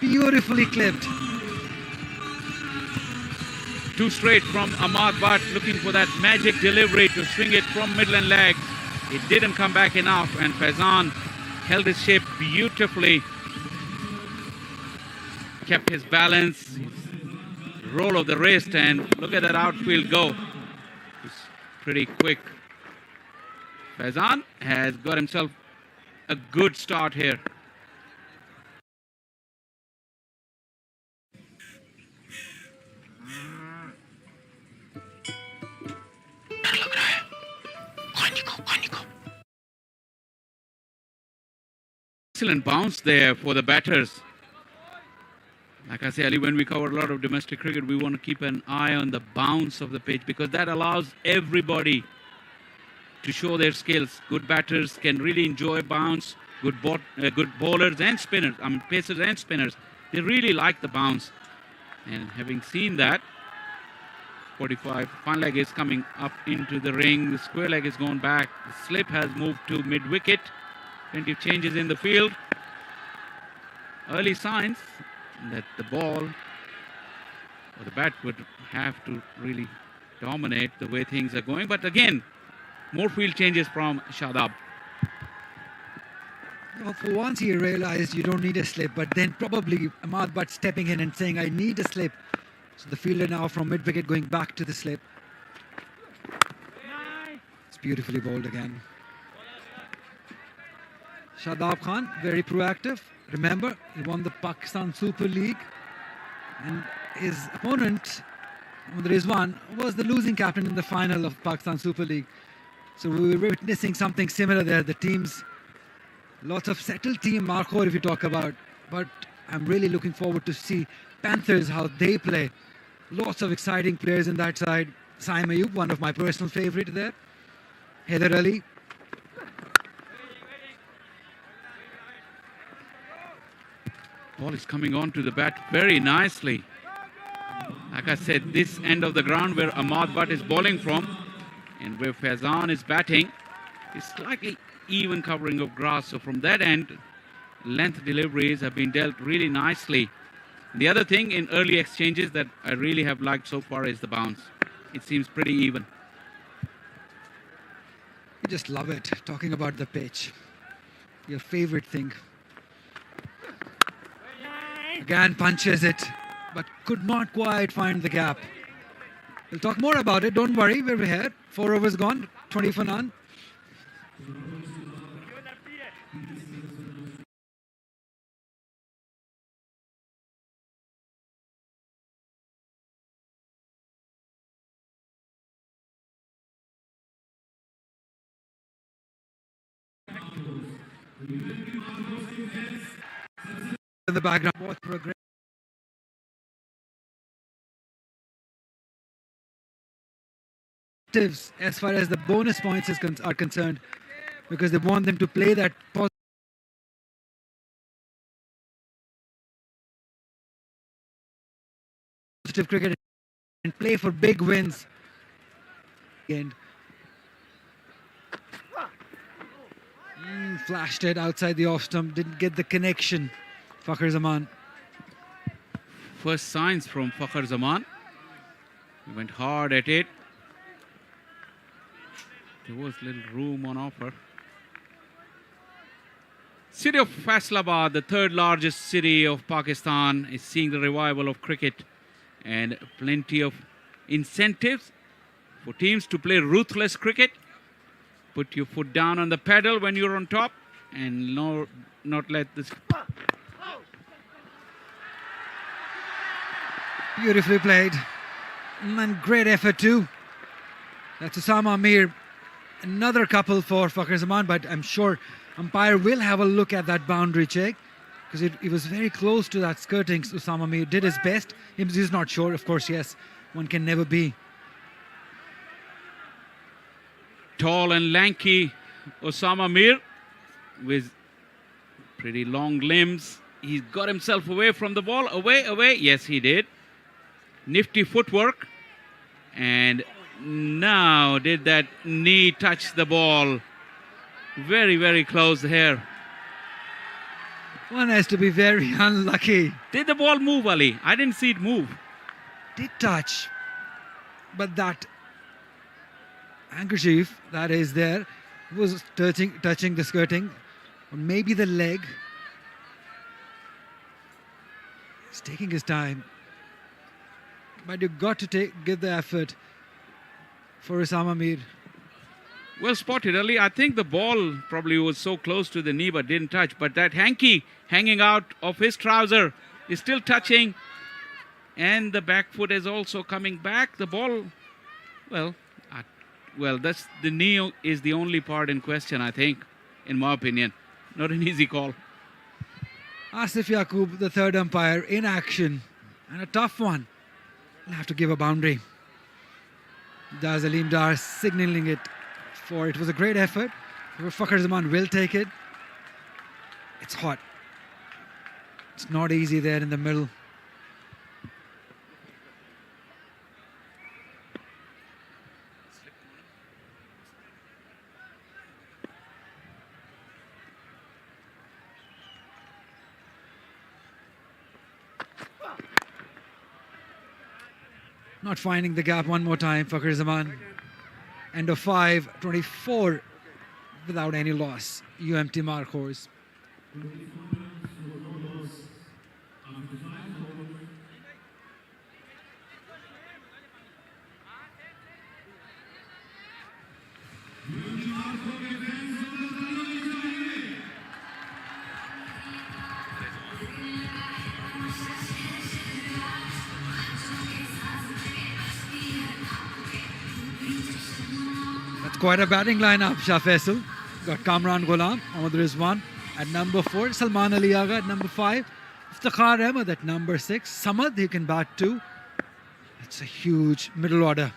Beautifully clipped. Two straight from Ahmad Bhatt, looking for that magic delivery to swing it from Midland legs. It didn't come back enough, and Faizan held his shape beautifully. Kept his balance, his roll of the wrist, and look at that outfield go. It's pretty quick. Faizan has got himself a good start here. Excellent bounce there for the batters. Like I say, Ali, when we cover a lot of domestic cricket, we want to keep an eye on the bounce of the pitch because that allows everybody to show their skills. Good batters can really enjoy bounce. Good bowlers and spinners, pacers and spinners, they really like the bounce. And having seen that, 45, fun leg is coming up into the ring. The square leg is gone back. The slip has moved to mid-wicket. Plenty of changes in the field. Early signs that the ball or the bat would have to really dominate the way things are going. But again, more field changes from Shadab. For once he realized you don't need a slip, but then probably Ahmad Bhatt stepping in and saying, I need a slip. So the fielder now from mid-wicket going back to the slip. It's beautifully bowled again. Shadab Khan, very proactive. Remember, he won the Pakistan Super League. And his opponent, Muhammad Rizwan, was the losing captain in the final of Pakistan Super League. So we were witnessing something similar there. The teams, lots of settled team, Marco, if you talk about. But I'm really looking forward to see Panthers, how they play. Lots of exciting players in that side. Saim Ayub, one of my personal favorites there. Heather Ali. Ball is coming on to the bat very nicely. Like I said, this end of the ground where Ahmad Bhatt is bowling from and where Faizan is batting is slightly even covering of grass. So from that end, length deliveries have been dealt really nicely. The other thing in early exchanges that I really have liked so far is the bounce. It seems pretty even. I just love it, talking about the pitch. Your favorite thing. Again punches it, but could not quite find the gap. We'll talk more about it, don't worry, we're here. 4 overs gone, 20 for none. In the background, what progress as far as the bonus points are concerned, because they want them to play that positive cricket and play for big wins. And flashed it outside the off stump, didn't get the connection. Fakhar Zaman. First signs from Fakhar Zaman. He went hard at it. There was little room on offer. City of Faisalabad, the third largest city of Pakistan, is seeing the revival of cricket and plenty of incentives for teams to play ruthless cricket. Put your foot down on the pedal when you're on top and not let this... Beautifully played. And great effort too. That's Usama Mir. Another couple for Fakhar Zaman, but I'm sure umpire will have a look at that boundary check because it was very close to that skirting. Usama Mir did his best. He's not sure, of course, yes. One can never be. Tall and lanky Osama Mir with pretty long limbs. He's got himself away from the ball. Away. Yes, he did. Nifty footwork. And now did that knee touch the ball. Very, very close here. One has to be very unlucky. Did the ball move, Ali? I didn't see it move. Did touch, but that handkerchief that is there was touching the skirting, or maybe the leg. He's taking his time, but you've got to give the effort for Usama Mir. Well spotted, Ali. I think the ball probably was so close to the knee but didn't touch. But that hanky hanging out of his trouser is still touching. And the back foot is also coming back. The ball, that's the knee is the only part in question, I think, in my opinion. Not an easy call. Asif Yaqub, the third umpire, in action. And a tough one. He'll have to give a boundary. Does Aleem Dar signaling it for it was a great effort. Fakhar Zaman will take it. It's hot. It's not easy there in the middle. Not finding the gap one more time, Fakhar Zaman. End of 5, 24 without any loss. UMT mark horse. Quite a batting lineup, Shah Faisal. Got Kamran Ghulam, Mohammad Rizwan at number 4, Salman Ali Agha at number 5, Iftikhar Ahmed at number 6, Samad, he can bat 2. It's a huge middle order.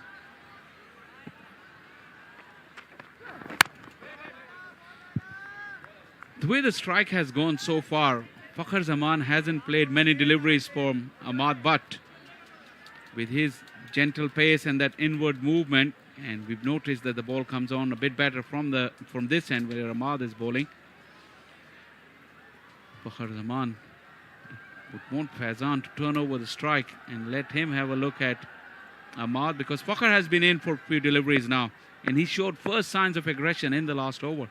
The way the strike has gone so far, Fakhar Zaman hasn't played many deliveries for Ahmad Butt. With his gentle pace and that inward movement, and we've noticed that the ball comes on a bit better from this end where Ahmad is bowling. Fakhar Zaman would want Faizan to turn over the strike and let him have a look at Ahmad, because Fakhar has been in for a few deliveries now and he showed first signs of aggression in the last over.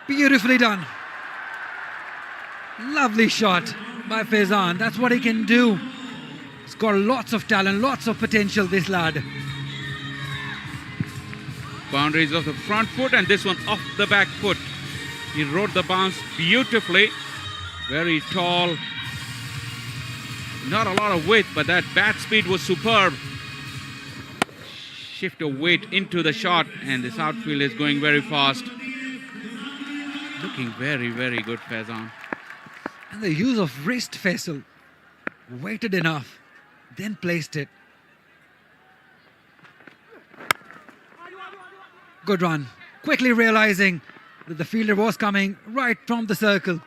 Beautifully done. Lovely shot by Faizan. That's what he can do. He's got lots of talent, lots of potential, this lad. Boundaries of the front foot and this one off the back foot. He rode the bounce beautifully. Very tall. Not a lot of width, but that bat speed was superb. Shift of weight into the shot and this outfield is going very fast. Looking very, very good, Faizan. And the use of wrist, Faisal. Waited enough, then placed it. Good run. Quickly realizing that the fielder was coming right from the circle.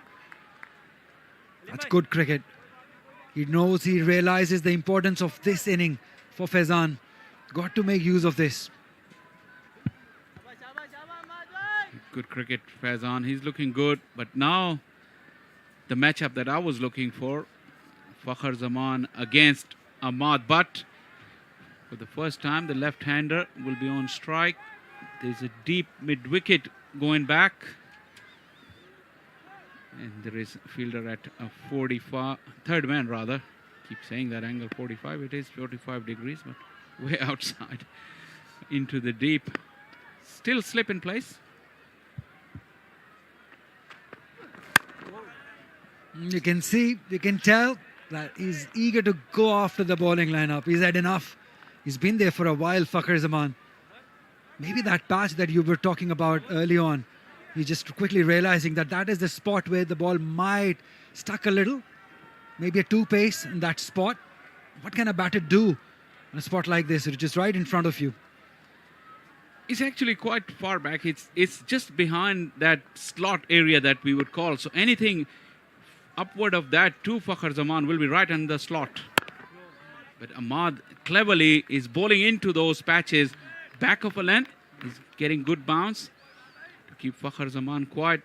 That's good cricket. He knows, he realizes the importance of this inning for Faizan. Got to make use of this. Good cricket, Faizan. He's looking good. But now, the matchup that I was looking for, Fakhar Zaman against Ahmad Butt. For the first time, the left-hander will be on strike. There's a deep mid-wicket going back. And there is a fielder at a 45, third man rather. Keep saying that angle 45. It is 45 degrees, but way outside into the deep. Still slip in place. You can see, you can tell that he's eager to go after the bowling lineup. He's had enough. He's been there for a while, Fakhar Zaman. Maybe that patch that you were talking about early on, he's just quickly realizing that that is the spot where the ball might stuck a little. Maybe a 2-pace in that spot. What can a batter do in a spot like this? It's just right in front of you. It's actually quite far back. It's just behind that slot area that we would call. So anything upward of that to Fakhar Zaman will be right in the slot. But Ahmad cleverly is bowling into those patches, back of a length. He's getting good bounce. To keep Fakhar Zaman quiet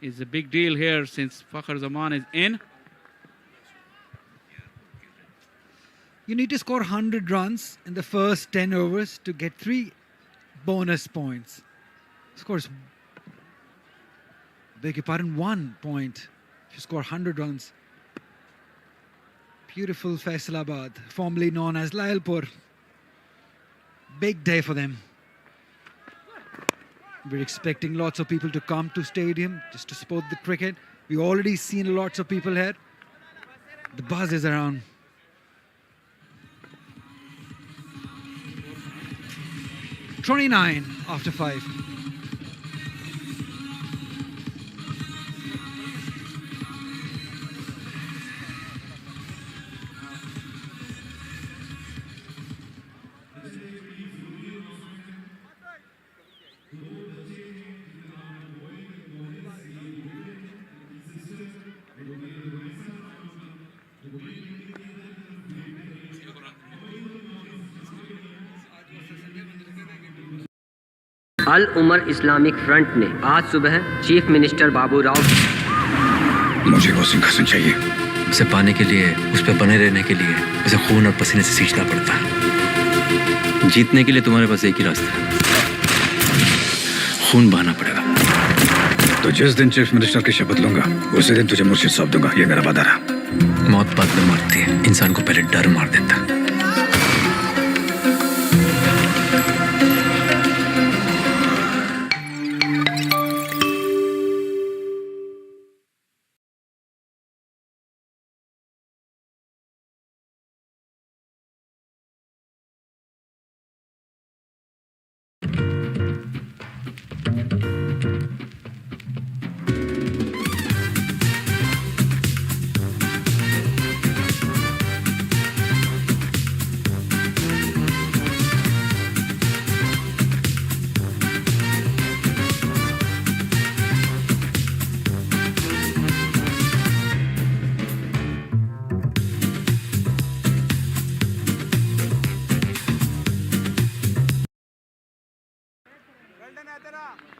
is a big deal here since Fakhar Zaman is in. You need to score 100 runs in the first 10 overs to get 3 bonus points. Scores, beg your pardon, 1 point if you score 100 runs. Beautiful Faisalabad, formerly known as Lalpur. Big day for them. We're expecting lots of people to come to stadium just to support the cricket. We've already seen lots of people here. The buzz is around. "29 after 5. Al Umar Islamic front ने आज सुबह chief minister Babu Rao मुझे वो सिंहासन चाहिए। उसे पाने के लिए, उस पर बने रहने के लिए उसे खून और पसीने से सींचना पड़ता है। जीतने के लिए तुम्हारे पास एक ही रास्ता है, खून बहाना पड़ेगा। तो जिस दिन चीफ मिनिस्टर की शपथ लूंगा उसी दिन तुझे मुर्शिद सौंप दूंगा, ये मेरा वादा रहा। मौत बाद में मारती है, इंसान को पहले डर मार देता है।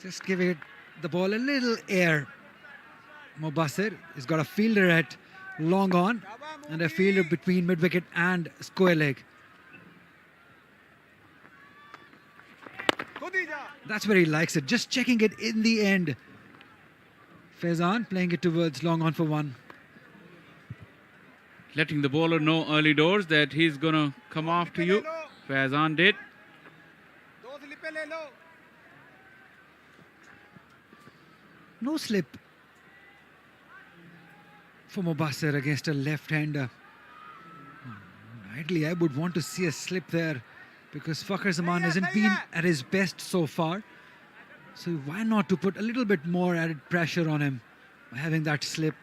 Just give it the ball a little air. Mubassir has got a fielder at long on and a fielder between mid-wicket and square leg. That's where he likes it, just checking it in the end. Faizan playing it towards long on for 1. Letting the bowler know early doors that he's going to come off to you. Faizan did. No slip for Mubassir against a left-hander. Ideally, I would want to see a slip there because Fakhar Zaman hasn't been at his best so far. So why not to put a little bit more added pressure on him by having that slip?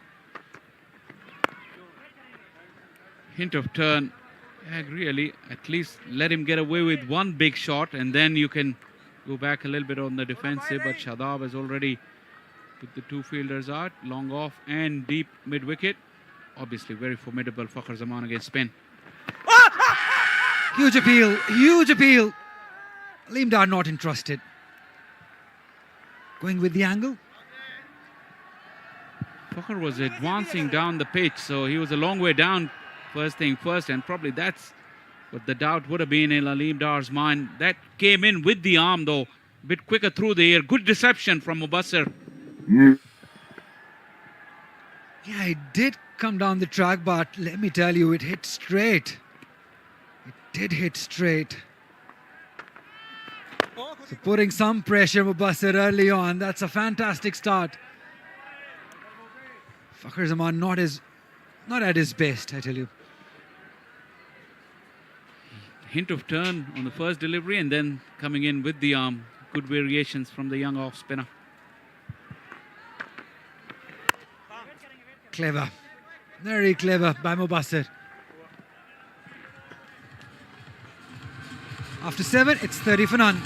Hint of turn. And really, at least let him get away with one big shot and then you can go back a little bit on the defensive. But Shadab has already put the 2 fielders out, long off and deep mid-wicket. Obviously very formidable Fakhar Zaman against spin. Huge appeal, huge appeal. Leemdar not entrusted. Going with the angle. Fakhar was advancing down the pitch, so he was a long way down first thing first, and probably that's what the doubt would have been in Aleem Dar's mind. That came in with the arm though, a bit quicker through the air. Good deception from Mubassir. Yeah, it did come down the track, but let me tell you, it hit straight. It did hit straight. So putting some pressure Mubassir early on. That's a fantastic start. Fakhar Zaman not at his best, I tell you. Hint of turn on the first delivery and then coming in with the arm. Good variations from the young off spinner. Clever. Very clever by Mubassir. After 7, it's 30 for none.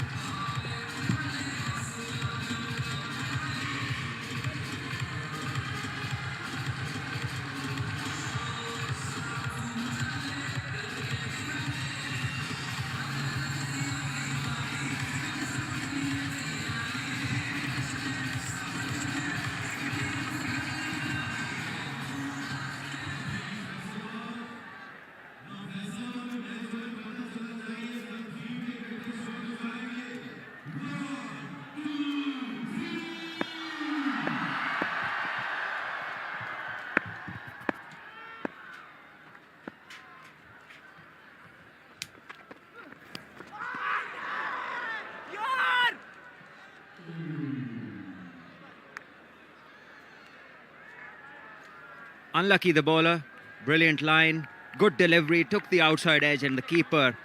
Unlucky the bowler. Brilliant line. Good delivery. Took the outside edge and the keeper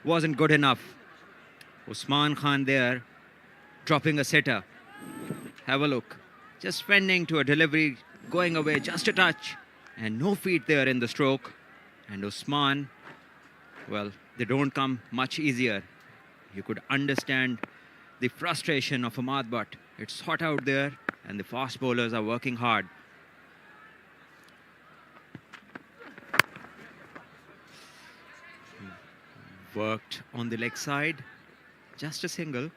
wasn't good enough. Usman Khan there, dropping a sitter. Have a look. Just fending to a delivery, going away just a touch. And no feet there in the stroke. And Usman, well, they don't come much easier. You could understand the frustration of Ahmad Butt. It's hot out there and the fast bowlers are working hard. Worked on the leg side. Just a single.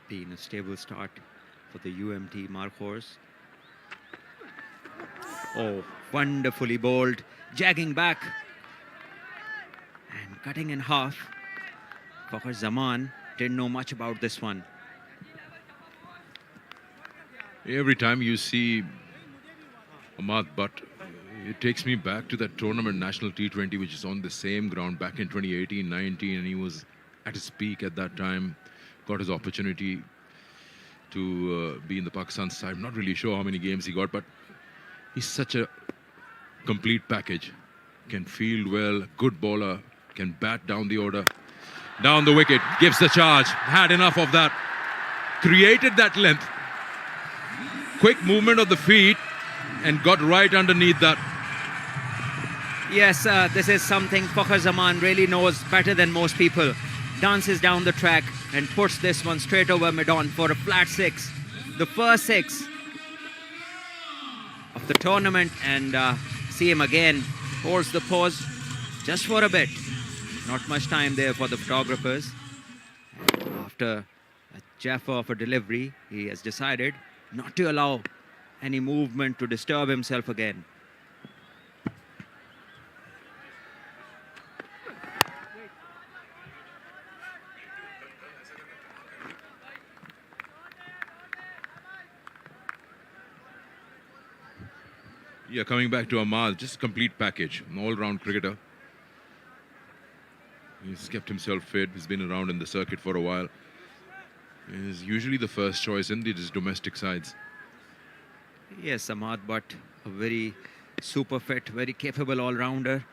Been a stable start for the UMT Mark Horse. Oh, wonderfully bowled, jagging back and cutting in half. Fakhar Zaman didn't know much about this one. Every time you see Ahmad Butt, it takes me back to that tournament, National T20, which is on the same ground back in 2018-19, and he was at his peak at that time. Got his opportunity to be in the Pakistan side. I'm not really sure how many games he got, but he's such a complete package. Can field well, good bowler, can bat down the order. Down the wicket, gives the charge, had enough of that. Created that length. Quick movement of the feet and got right underneath that. Yes, this is something Fakhar Zaman really knows better than most people. Dances down the track and puts this one straight over mid-on for a flat six. The first six of the tournament, and see him again. Holds the pose just for a bit. Not much time there for the photographers. And after a jaffa of a delivery, he has decided not to allow any movement to disturb himself again. Yeah, coming back to Ahmad, just complete package, an all-round cricketer. He's kept himself fit, he's been around in the circuit for a while. He's usually the first choice in these domestic sides. Yes, Ahmad Butt, a very super fit, very capable all-rounder.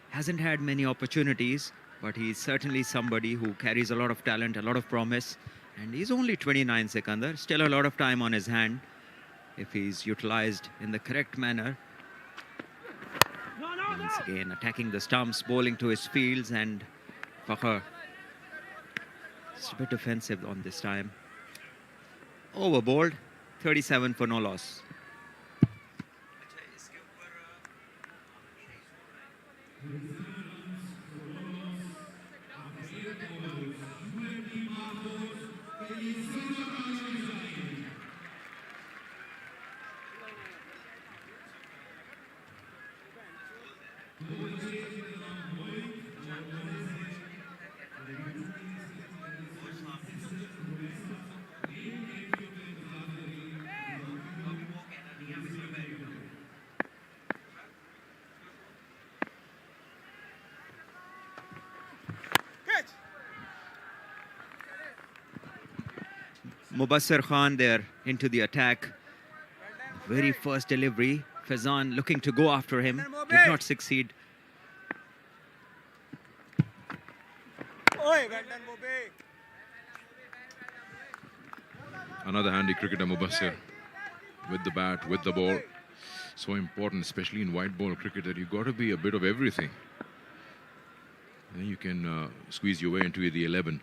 Hasn't had many opportunities, but he's certainly somebody who carries a lot of talent, a lot of promise. And he's only 29 Sikandar, still a lot of time on his hand if he's utilized in the correct manner. Once again, attacking the stumps, bowling to his fields, and Fakhar just a bit offensive on this time. Overbowled, 37 for no loss. Mubassir Khan there into the attack. Very first delivery. Fazan looking to go after him. Did not succeed. Another handy cricketer, Mubassir, with the bat, with the ball. So important, especially in white ball cricket, that you've got to be a bit of everything. And then you can squeeze your way into the 11.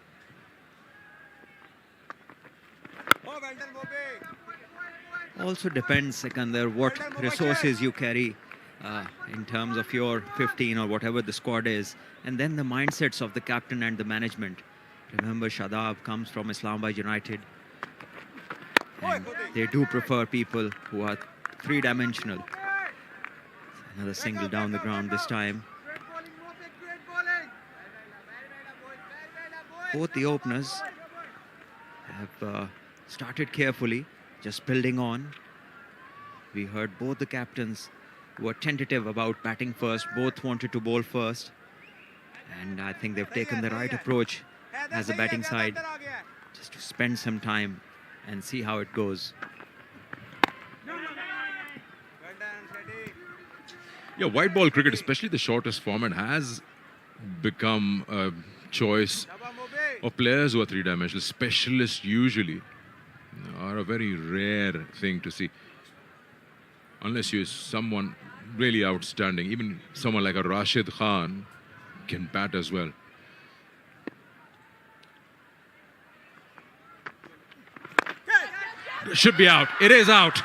Also depends, Sikandar, what resources you carry in terms of your 15 or whatever the squad is, and then the mindsets of the captain and the management. Remember, Shadab comes from Islamabad United, and they do prefer people who are three-dimensional. Another single down the ground this time. Both the openers have started carefully, just building on. We heard both the captains were tentative about batting first. Both wanted to bowl first. And I think they've taken the right approach as a batting side, just to spend some time and see how it goes. Yeah, white ball cricket, especially the shortest format, has become a choice of players who are three-dimensional. Specialists usually are a very rare thing to see. Unless you're someone really outstanding. Even someone like a Rashid Khan can bat as well. Should be out. It is out.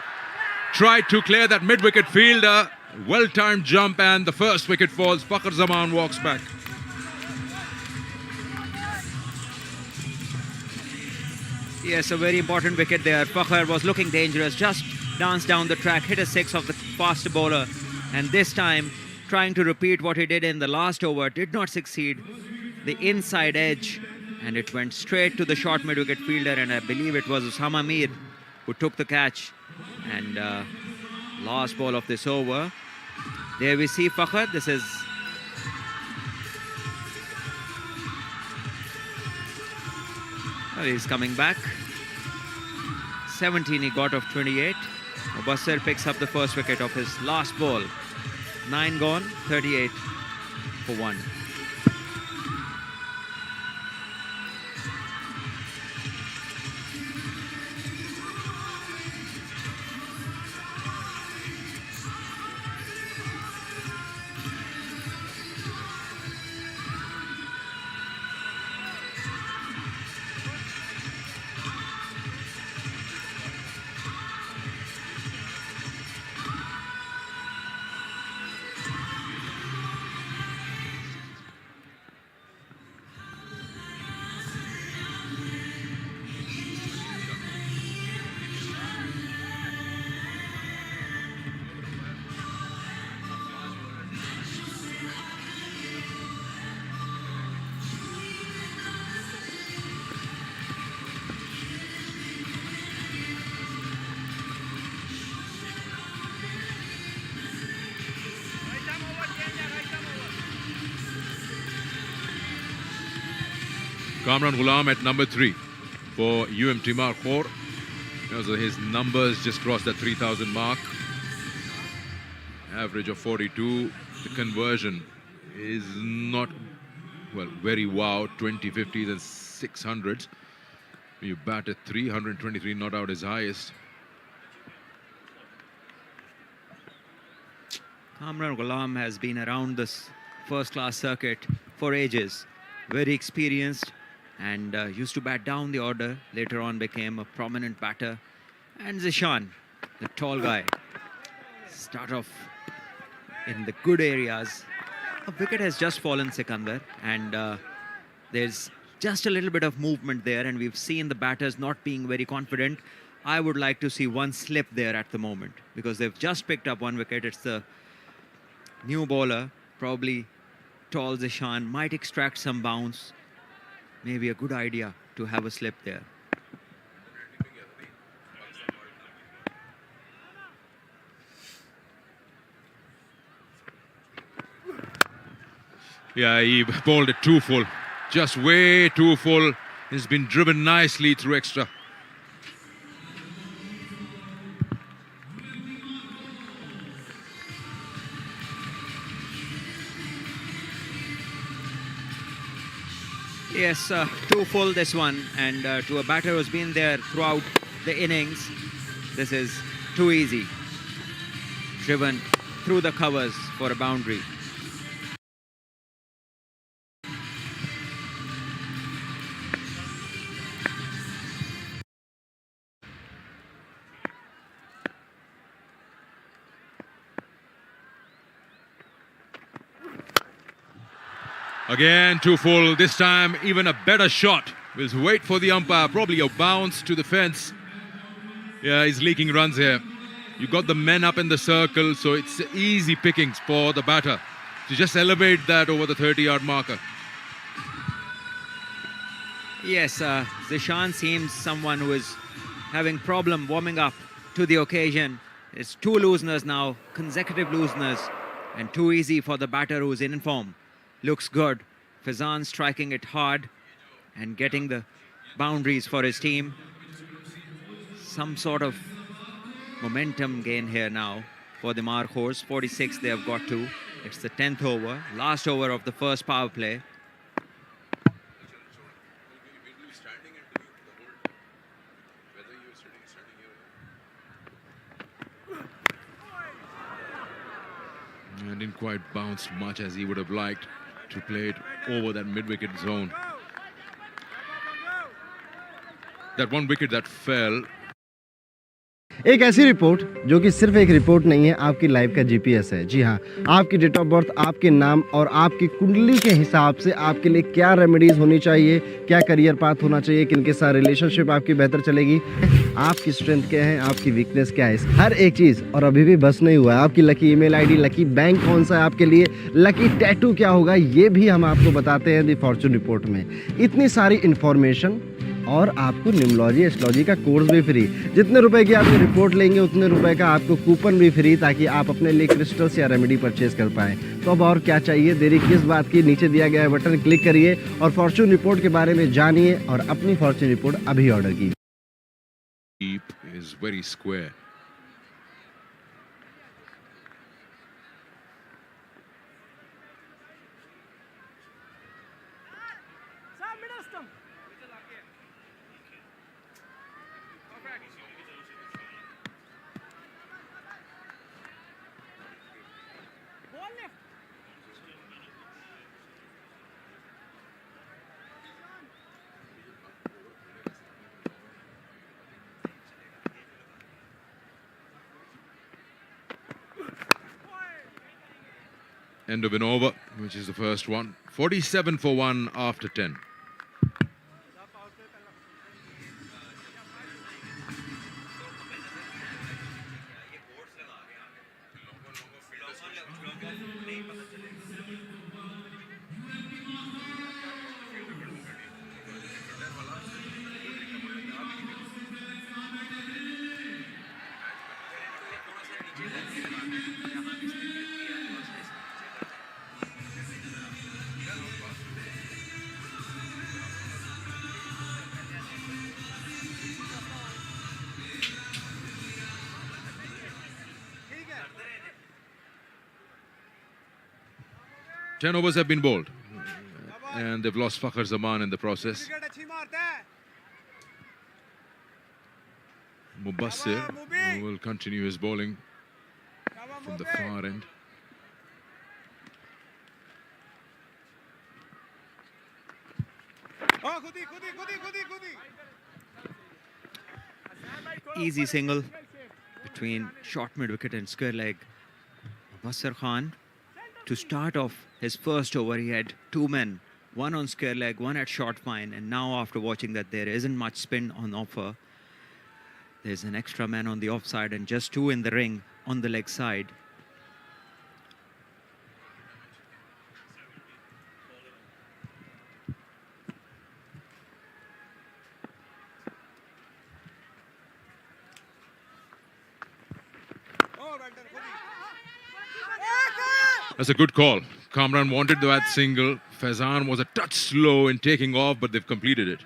Tried to clear that mid-wicket fielder. Well-timed jump, and the first wicket falls. Fakhr Zaman walks back. Yes, a very important wicket there. Fakhr was looking dangerous, just danced down the track, hit a six off the faster bowler, and this time trying to repeat what he did in the last over, did not succeed. The inside edge, and it went straight to the short mid-wicket fielder, and I believe it was Usama Mir who took the catch. And last ball of this over. There we see Fakhr. This is well, he's coming back. 17 he got of 28. Mubassir picks up the first wicket of his last ball. 9 gone, 38 for 1. Kamran Ghulam at number 3 for Timar Khor. So his numbers just crossed that 3,000 mark. Average of 42. The conversion is not, well, very wow. 20, 50s and 600s. You bat at 323, not out his highest. Kamran Ghulam has been around this first-class circuit for ages. Very experienced, and used to bat down the order. Later on became a prominent batter. And Zishan, the tall guy, start off in the good areas. A wicket has just fallen, Sikandar, and there's just a little bit of movement there, and we've seen the batters not being very confident. I would like to see one slip there at the moment, because they've just picked up one wicket. It's the new bowler, probably tall Zishan, might extract some bounce. Maybe a good idea to have a slip there. Yeah, he bowled it too full. Just way too full. He's been driven nicely through extra. Yes, too full this one, and to a batter who's been there throughout the innings, this is too easy. Driven through the covers for a boundary. Again, too full. This time, even a better shot. We'll wait for the umpire. Probably a bounce to the fence. Yeah, he's leaking runs here. You got the men up in the circle, so it's easy pickings for the batter to just elevate that over the 30-yard marker. Yes, Zishan seems someone who is having problem warming up to the occasion. It's 2 looseners now, consecutive looseners, and too easy for the batter who's in form. Looks good. Faizan striking it hard and getting the boundaries for his team. Some sort of momentum gain here now for the Mark horse. 46 they have got to. It's the 10th over, last over of the first power play. And didn't quite bounce much as he would have liked to play it over that mid-wicket zone. That one wicket that fell. एक ऐसी report जो कि सिर्फ एक report नहीं है, आपकी life का जीपीएस है। जी हाँ, आपकी डेट ऑफ बर्थ, आपके नाम और आपकी कुंडली के हिसाब से आपके लिए क्या रेमेडीज होनी चाहिए, क्या करियर पाथ होना चाहिए, किनके साथ रिलेशनशिप आपकी बेहतर चलेगी, आपकी स्ट्रेंथ क्या है, आपकी वीकनेस क्या है, हर एक चीज़। और अभी भी बस नहीं हुआ है, आपकी lucky email ID, lucky bank कौन सा है आपके लिए, लकी टैटू क्या होगा, ये भी हम आपको बताते हैं दी फॉर्चून रिपोर्ट में। इतनी सारी इन्फॉर्मेशन और आपको न्यूमोलॉजी एस्ट्रोलॉजी का कोर्स भी फ्री। जितने रुपए की आप ये रिपोर्ट लेंगे उतने रुपए का आपको कूपन भी फ्री, ताकि आप अपने लिए क्रिस्टल्स या रेमेडी परचेज कर पाएँ। तो अब और क्या चाहिए, देरी किस बात की। नीचे दिया गया बटन क्लिक करिए और फॉर्चून रिपोर्ट के बारे में जानिए और अपनी फॉर्चून रिपोर्ट अभी ऑर्डर कीजिए। Is very square. End of an over, which is the first one. 47 for 1 after 10. Ten overs have been bowled, and they've lost Fakhar Zaman in the process. Mubassir will continue his bowling from the far end. Easy single between short mid-wicket and square leg. Mubassir Khan, to start off his first over, he had 2 men, one on square leg, one at short fine, and now after watching that there isn't much spin on offer, there's an extra man on the offside and just 2 in the ring on the leg side. That's a good call. Kamran wanted that single. Faizan was a touch slow in taking off, but they've completed it.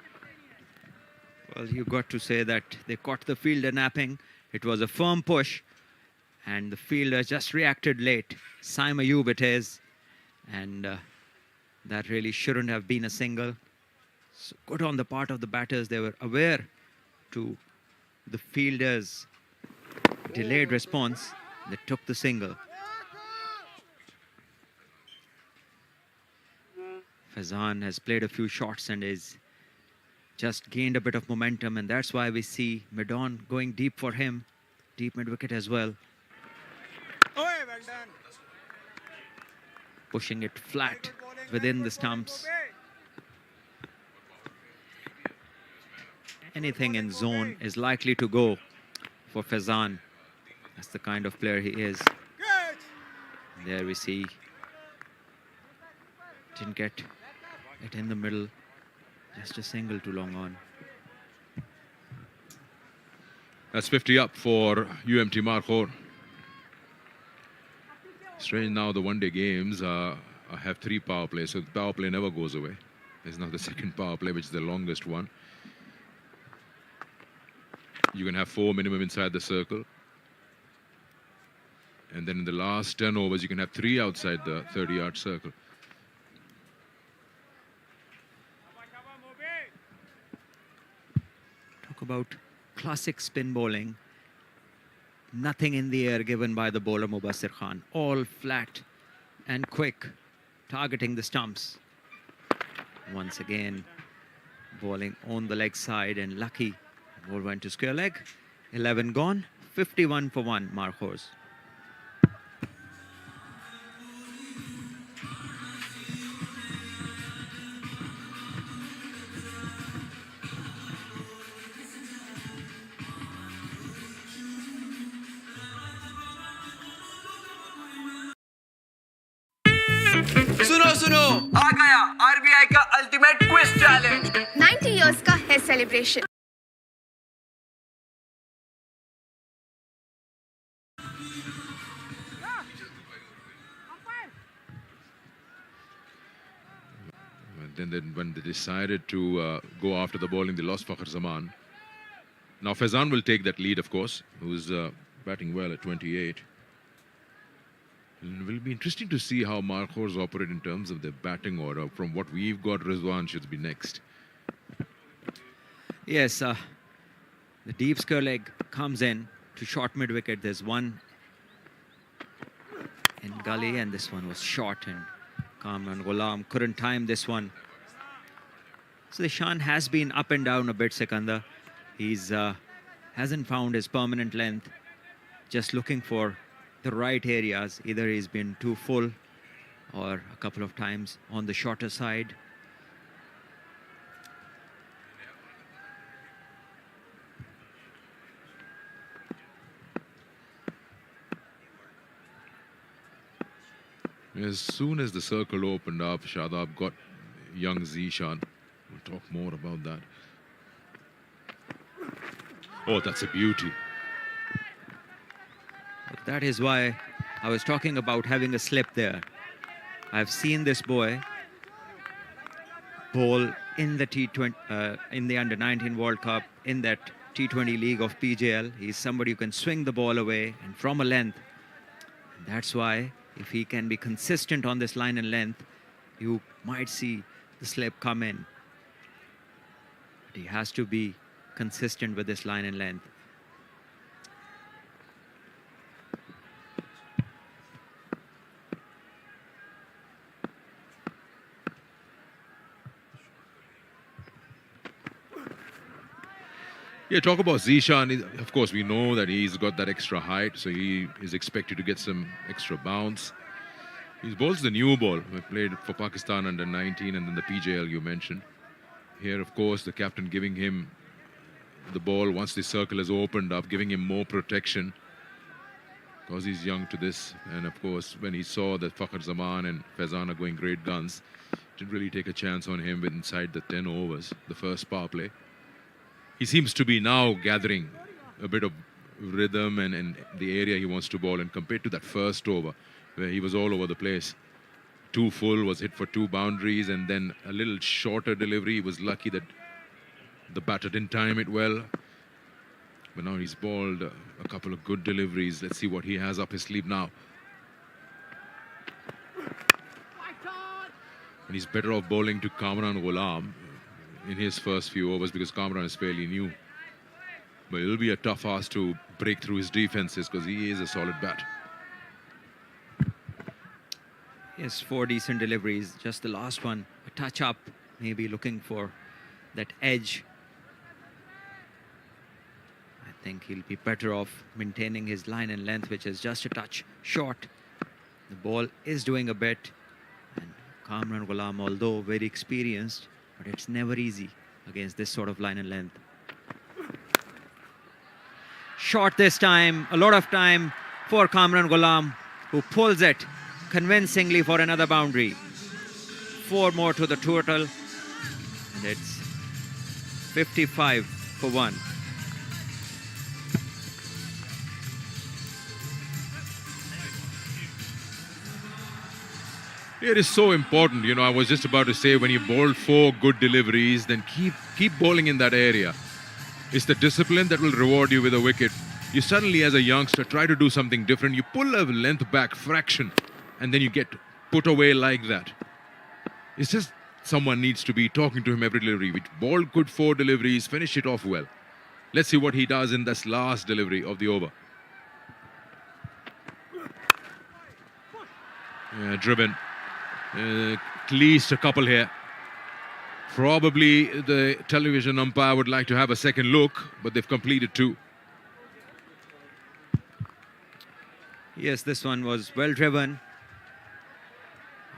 Well, you got to say that they caught the fielder napping. It was a firm push, and the fielder just reacted late. Saim Ayub it is, and that really shouldn't have been a single. So good on the part of the batters. They were aware to the fielder's delayed response. They took the single. Faizan has played a few shots and is just gained a bit of momentum, and that's why we see Medon going deep for him, deep mid-wicket as well. Pushing it flat within the stumps. Anything in zone is likely to go for Faizan. That's the kind of player he is. There we see. Didn't get it in the middle. Just a single too long on. That's 50 up for UMT Markhor. Strange now, the one-day games have 3 power plays, so the power play never goes away. There's now the second power play, which is the longest one. You can have 4 minimum inside the circle. And then in the last 10 overs, you can have 3 outside the 30-yard circle. Talk about classic spin bowling. Nothing in the air given by the bowler Mubassir Khan. All flat and quick, targeting the stumps. Once again, bowling on the leg side, and lucky. Ball went to square leg. 11 gone, 51 for 1, Markhors. सुनो सुनो आ गया RBI का ultimate quiz challenge 90 years का है celebration Then when they decided to go after the bowling, they lost Fakhar Zaman. Now Faizan will take that lead, of course, who's batting well at 28. It will be interesting to see how Markhors operate in terms of their batting order. From what we've got, Rizwan should be next. Yes, the deep square leg comes in to short mid-wicket. There's one in gully, and this one was short, and Kamran Ghulam couldn't time this one. So the Shan has been up and down a bit, Sikandar. He's hasn't found his permanent length, just looking for the right areas. Either he's been too full or a couple of times on the shorter side. As soon as the circle opened up, Shadab got young Zishan. We'll talk more about that. Oh, that's a beauty. That is why I was talking about having a slip there. I've seen this boy bowl in the T20, in the Under-19 World Cup, in that T20 league of PJL. He's somebody who can swing the ball away and from a length. And that's why, if he can be consistent on this line and length, you might see the slip come in. But he has to be consistent with this line and length. Yeah, talk about Zishan. Of course, we know that he's got that extra height, so he is expected to get some extra bounce. He bowls the new ball. He played for Pakistan under 19 and then the PJL you mentioned. Here, of course, the captain giving him the ball once the circle has opened up, giving him more protection because he's young to this. And of course, when he saw that Fakhar Zaman and Faizan are going great guns, didn't really take a chance on him with inside the 10 overs, the first power play. He seems to be now gathering a bit of rhythm and the area he wants to bowl, and compared to that first over where he was all over the place. Too full, was hit for 2 boundaries, and then a little shorter delivery. He was lucky that the batter didn't time it well. But now he's bowled a couple of good deliveries. Let's see what he has up his sleeve now. And he's better off bowling to Kamran Ghulam in his first few overs because Kamran is fairly new. But it'll be a tough ask to break through his defenses because he is a solid bat. Yes, 4 decent deliveries. Just the last one, a touch up, maybe looking for that edge. I think he'll be better off maintaining his line and length, which is just a touch short. The ball is doing a bit. And Kamran Ghulam, although very experienced, but it's never easy against this sort of line and length. short this time. A lot of time for Kamran Ghulam, who pulls it convincingly for another boundary. 4 more to the total. And it's 55 for 1. It is so important, I was just about to say, when you bowl 4 good deliveries, then keep bowling in that area. It's the discipline that will reward you with a wicket. You suddenly, as a youngster, try to do something different. You pull a length back fraction, and then you get put away like that. It's just someone needs to be talking to him every delivery. We bowled good 4 deliveries, finish it off well. Let's see what he does in this last delivery of the over. Yeah, driven. At least a couple here. Probably the television umpire would like to have a second look, but they've completed 2. Yes, this one was well driven.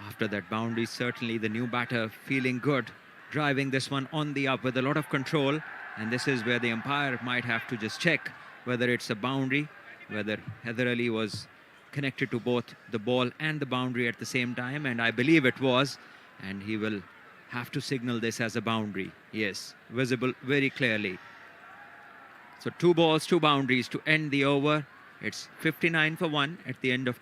After that boundary, certainly the new batter feeling good, driving this one on the up with a lot of control. And this is where the umpire might have to just check whether it's a boundary, whether Heather Ali was connected to both the ball and the boundary at the same time, and I believe it was, and he will have to signal this as a boundary. Yes, visible very clearly. So 2 balls, 2 boundaries to end the over. It's 59 for 1 at the end of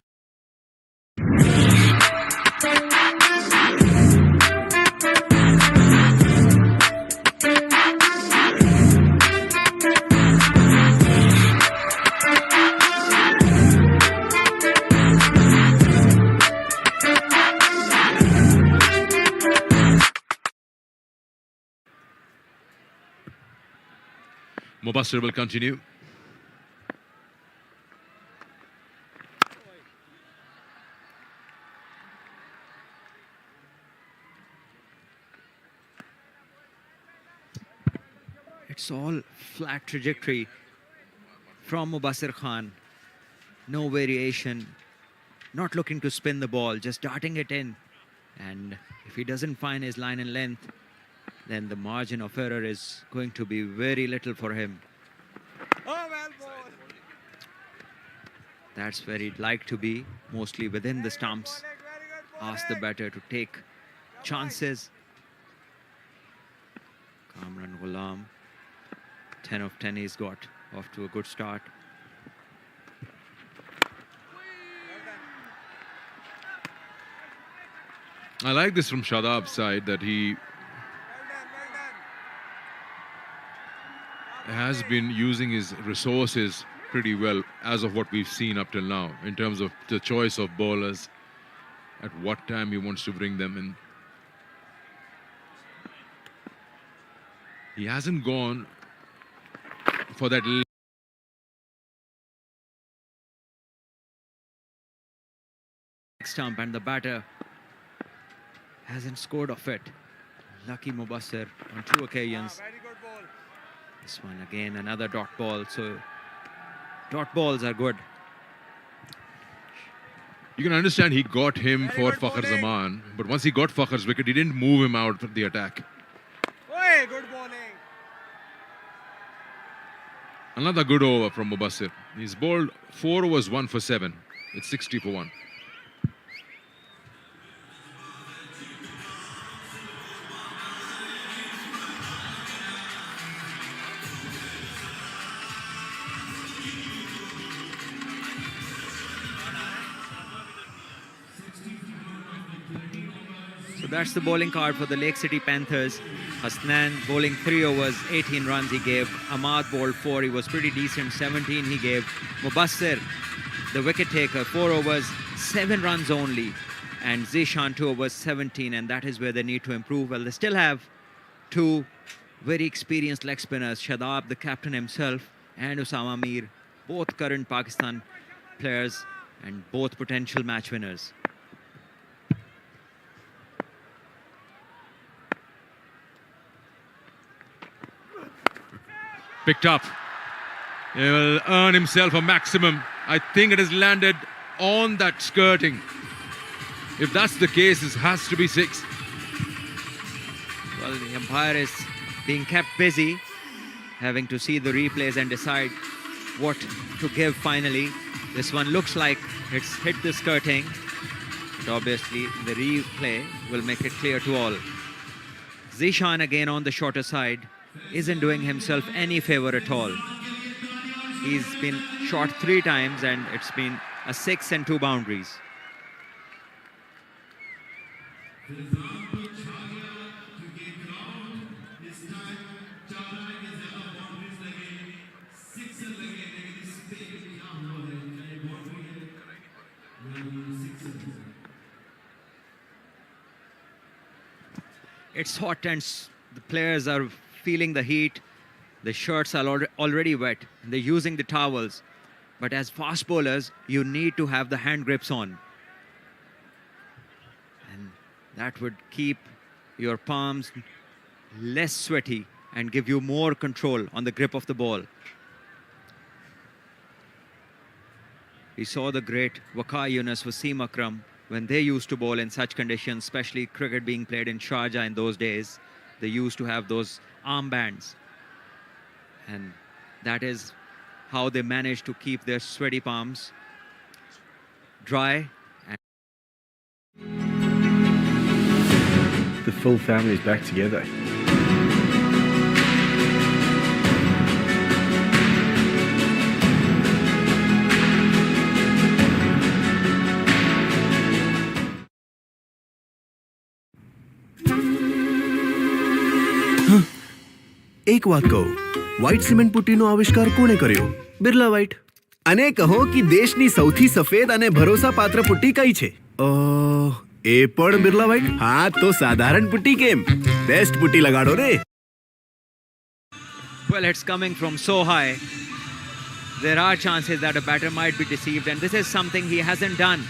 Mubassir will continue. It's all flat trajectory from Mubassir Khan. No variation. Not looking to spin the ball, just darting it in. And if he doesn't find his line and length, then the margin of error is going to be very little for him. That's where he'd like to be, mostly within the stumps. Ask the batter to take chances. Kamran Ghulam, 10 of 10 he's got, off to a good start. I like this from Shadab's side, that he has been using his resources pretty well as of what we've seen up till now in terms of the choice of bowlers, at what time he wants to bring them in. He hasn't gone for that Stump, and the batter hasn't scored off it. Lucky Mubassir on 2 occasions. This one again, another dot ball. So dot balls are good. You can understand he got him for Fakhar Zaman, but once he got Fakhar's wicket, he didn't move him out of the attack. Good bowling. Another good over from Mubassir. He's bowled 4 overs, 1 for 7. It's 60 for 1. That's the bowling card for the Lake City Panthers. Hasnan bowling 3 overs, 18 runs he gave. Ahmad bowled 4, he was pretty decent, 17 he gave. Mubassir, the wicket taker, 4 overs, 7 runs only. And Zishan 2 overs, 17, and that is where they need to improve. Well, they still have 2 very experienced leg spinners, Shadab, the captain himself, and Usama Mir, both current Pakistan players and both potential match winners. Picked up. He will earn himself a maximum. I think it has landed on that skirting. If that's the case, it has to be 6. Well, the umpire is being kept busy, having to see the replays and decide what to give finally. This one looks like it's hit the skirting, but obviously the replay will make it clear to all. Zishan again on the shorter side isn't doing himself any favor at all. He's been shot 3 times and it's been a 6 and 2 boundaries. It's hot and the players are feeling the heat. The shirts are already wet. They're using the towels. But as fast bowlers, you need to have the hand grips on. And that would keep your palms less sweaty and give you more control on the grip of the ball. We saw the great Waqar Yunus, Wasim Akram, when they used to bowl in such conditions, especially cricket being played in Sharjah in those days. They used to have those armbands. And that is how they managed to keep their sweaty palms dry. The full family is back together. એક વાત કહો, white cement પુટ્ટીનો આવિષ્કાર કોણે કર્યો? Birla white. અને કહો કે દેશની સૌથી સફેદ અને ભરોસાપાત્ર પુટ્ટી કઈ છે? એ પણ બિરલા વ્હાઇટ? હા, તો સાધારણ પુટ્ટી કેમ? બેસ્ટ પુટ્ટી લગાડો રે. Well, it's coming from so high. There are chances that a batter might be deceived, and this is something he hasn't done.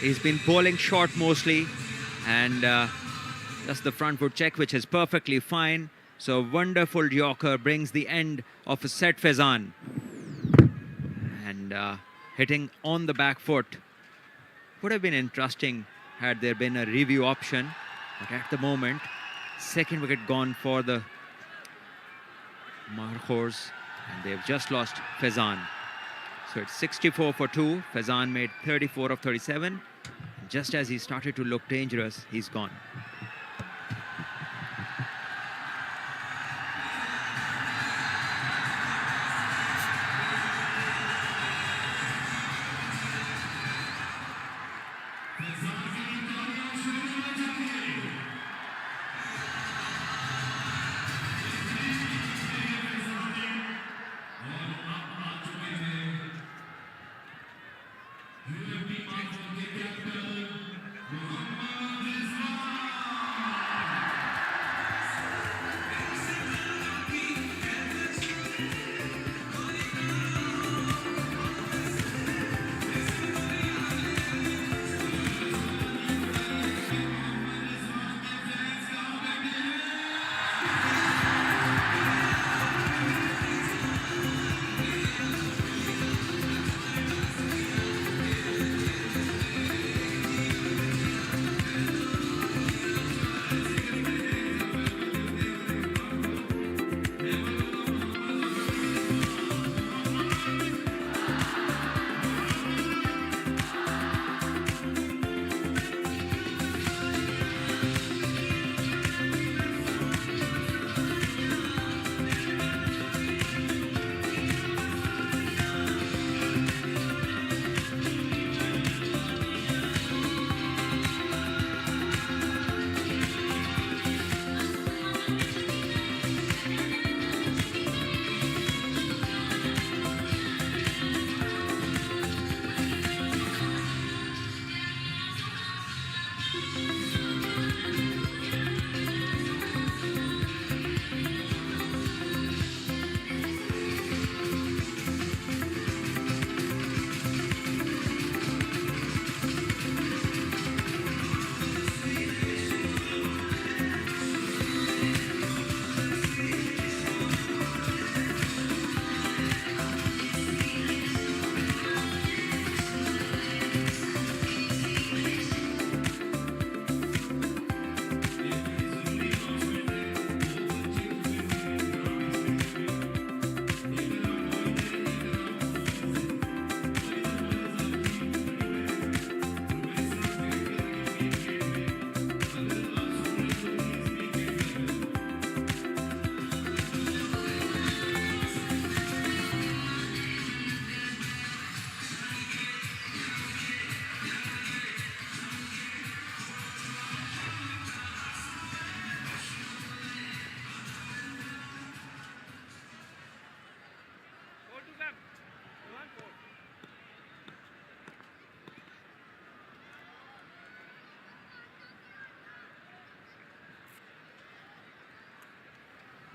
He's been bowling short mostly, and just the front foot check, which is perfectly fine. So wonderful Yorker brings the end of a set Faizan. And hitting on the back foot would have been interesting had there been a review option. But at the moment, second wicket gone for the Markhors. And they've just lost Faizan. So it's 64 for 2. Faizan made 34 of 37. And just as he started to look dangerous, he's gone.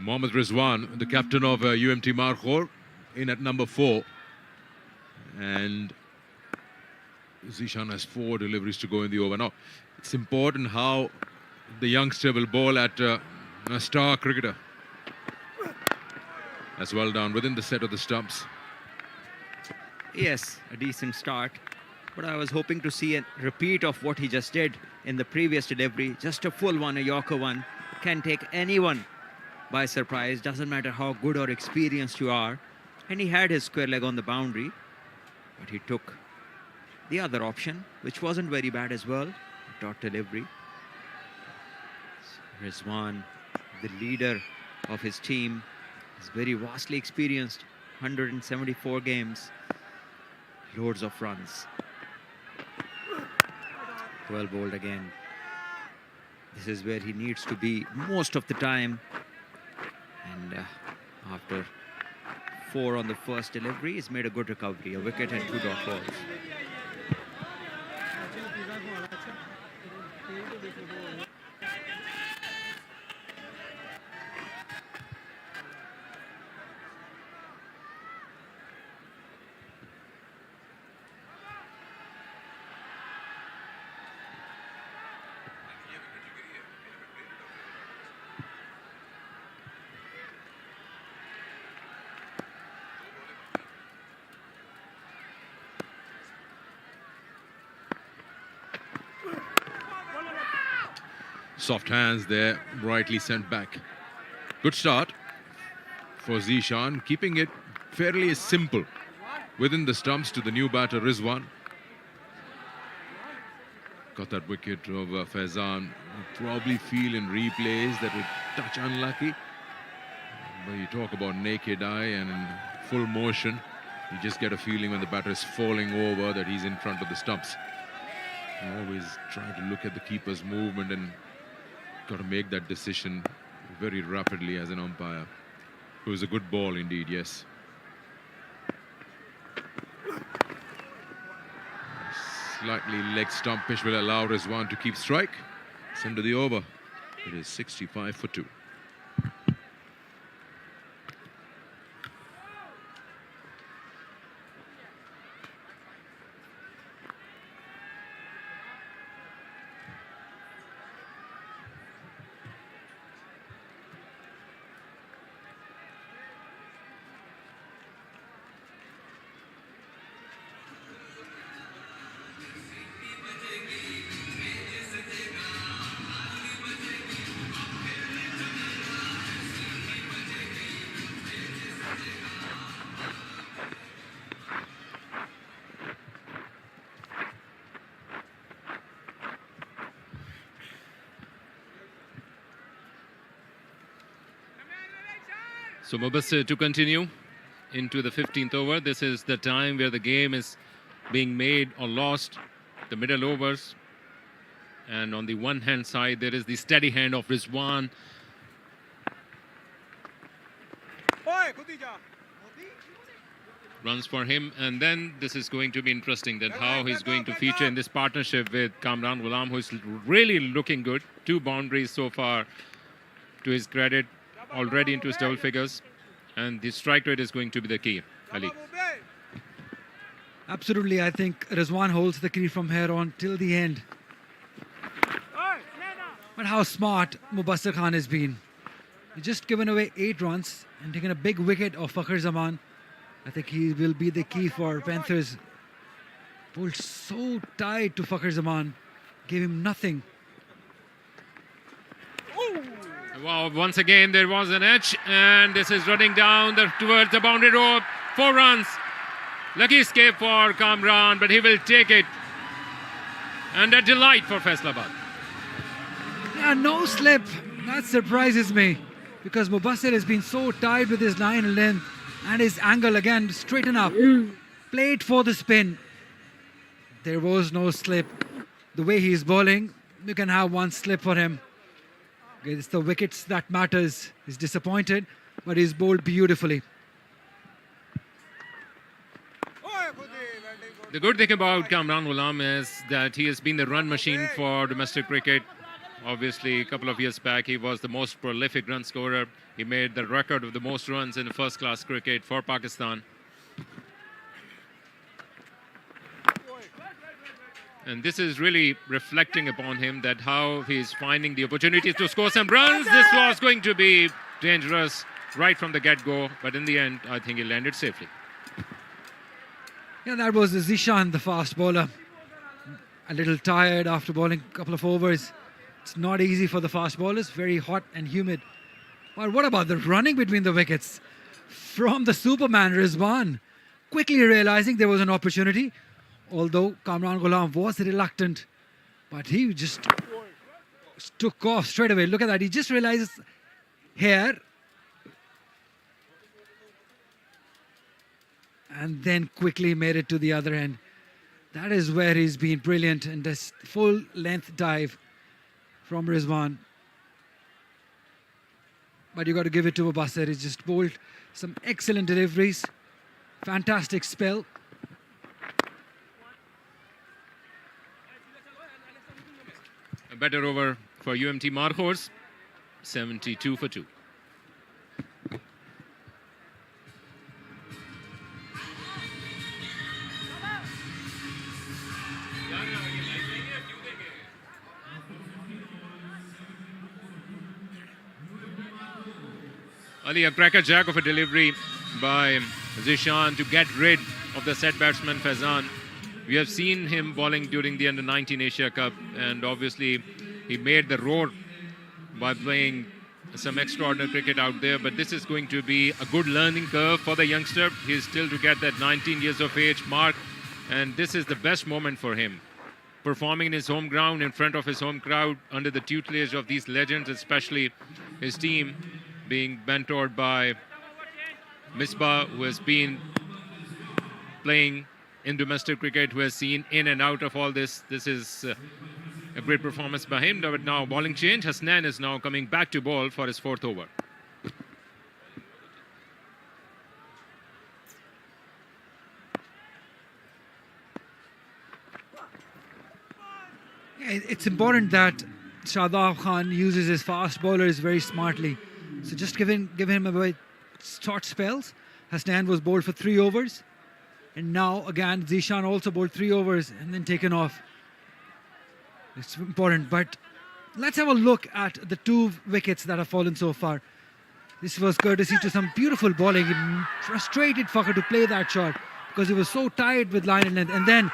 Mohammad Rizwan, the captain of UMT Markhor, in at number 4. And Zishan has 4 deliveries to go in the over. Now, it's important how the youngster will bowl at a star cricketer. That's well done within the set of the stumps. Yes, a decent start. But I was hoping to see a repeat of what he just did in the previous delivery. Just a full one, a Yorker one. Can take anyone by surprise. Doesn't matter how good or experienced you are. And he had his square leg on the boundary. But he took the other option, which wasn't very bad as well. Dot delivery. Rizwan, the leader of his team, is very vastly experienced. 174 games. Loads of runs. Well bowled again. This is where he needs to be most of the time. And after 4 on the first delivery, he's made a good recovery. A wicket and 2 dot balls. Soft hands there, rightly sent back. Good start for Zishan, keeping it fairly simple within the stumps to the new batter Rizwan. Got that wicket of Faizan. You probably feel in replays that it touch unlucky. But you talk about naked eye and in full motion, you just get a feeling when the batter is falling over that he's in front of the stumps. You always try to look at the keeper's movement and got to make that decision very rapidly as an umpire. It was a good ball indeed, yes. Slightly leg stump pitch will allow Rizwan to keep strike. It's into the over. It is 65 for 2. So Mubassir to continue into the 15th over. This is the time where the game is being made or lost, the middle overs. And on the one hand side, there is the steady hand of Rizwan. Runs for him, and then this is going to be interesting that how he's going to feature in this partnership with Kamran Ghulam, who is really looking good. 2 boundaries so far to his credit, already into his double figures, and the strike rate is going to be the key. Ali. Absolutely, I think Rizwan holds the key from here on till the end. But how smart Mubassir Khan has been. He's just given away 8 runs and taken a big wicket of Fakhar Zaman. I think he will be the key for Panthers. Pulled so tight to Fakhar Zaman, gave him nothing. Wow, once again there was an edge, and this is running down towards the boundary rope. 4 runs. Lucky escape for Kamran, but he will take it. And a delight for Faisalabad. Yeah, no slip. That surprises me, because Mubassir has been so tight with his line length and his angle again straighten up. Played for the spin. There was no slip. The way he's bowling, you can have 1 slip for him. It's the wickets that matters. He's disappointed, but he's bowled beautifully. The good thing about Kamran Ghulam is that he has been the run machine for domestic cricket. Obviously, a couple of years back, he was the most prolific run scorer. He made the record of the most runs in first-class cricket for Pakistan. And this is really reflecting upon him, that how he's finding the opportunities to score some runs. This was going to be dangerous right from the get-go, but in the end, I think he landed safely. Yeah, that was Zishan, the fast bowler. A little tired after bowling a couple of overs. It's not easy for the fast bowlers, very hot and humid. But what about the running between the wickets? From the Superman, Rizwan, quickly realizing there was an opportunity, although Kamran Ghulam was reluctant, but he just took off straight away. Look at that, he just realizes here, and then quickly made it to the other end. That is where he's been brilliant in this full length dive from Rizwan. But you got to give it to Mubasir. He's just bowled some excellent deliveries. Fantastic spell. A better over for UMT Marhors, 72 for 2. Ali, a crackerjack of a delivery by Zishan to get rid of the set batsman Faizan. We have seen him bowling during the Under-19 Asia Cup, and obviously he made the roar by playing some extraordinary cricket out there, but this is going to be a good learning curve for the youngster. He's still to get that 19 years of age mark, and this is the best moment for him. Performing in his home ground in front of his home crowd under the tutelage of these legends, especially his team, being mentored by Misbah, who has been playing in domestic cricket, who has seen in and out of all this. This is a great performance by him. But now bowling change. Hasnain is now coming back to bowl for his fourth over. Yeah, it's important that Shadab Khan uses his fast bowlers very smartly. So just give him a short spells. Hasnain was bowled for 3 overs. And now again, Zishan also bowled 3 overs and then taken off. It's important. But let's have a look at the 2 wickets that have fallen so far. This was courtesy to some beautiful bowling. He frustrated Fakhar to play that shot because he was so tired with line and length. And then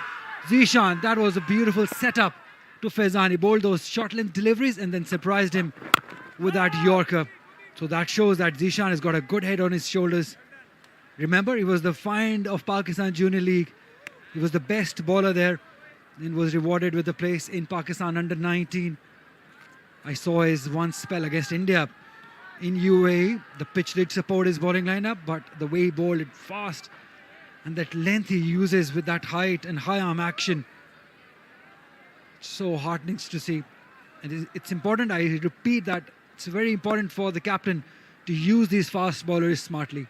Zishan, that was a beautiful setup to Faizan. He bowled those short length deliveries and then surprised him with that Yorker. So that shows that Zishan has got a good head on his shoulders. Remember, he was the find of Pakistan Junior League. He was the best bowler there and was rewarded with a place in Pakistan Under-19. I saw his one spell against India in UAE. The pitch did support his bowling lineup, but the way he bowled it fast and that length he uses with that height and high arm action, it's so heartening to see. And it's important, I repeat that, it's very important for the captain to use these fast bowlers smartly.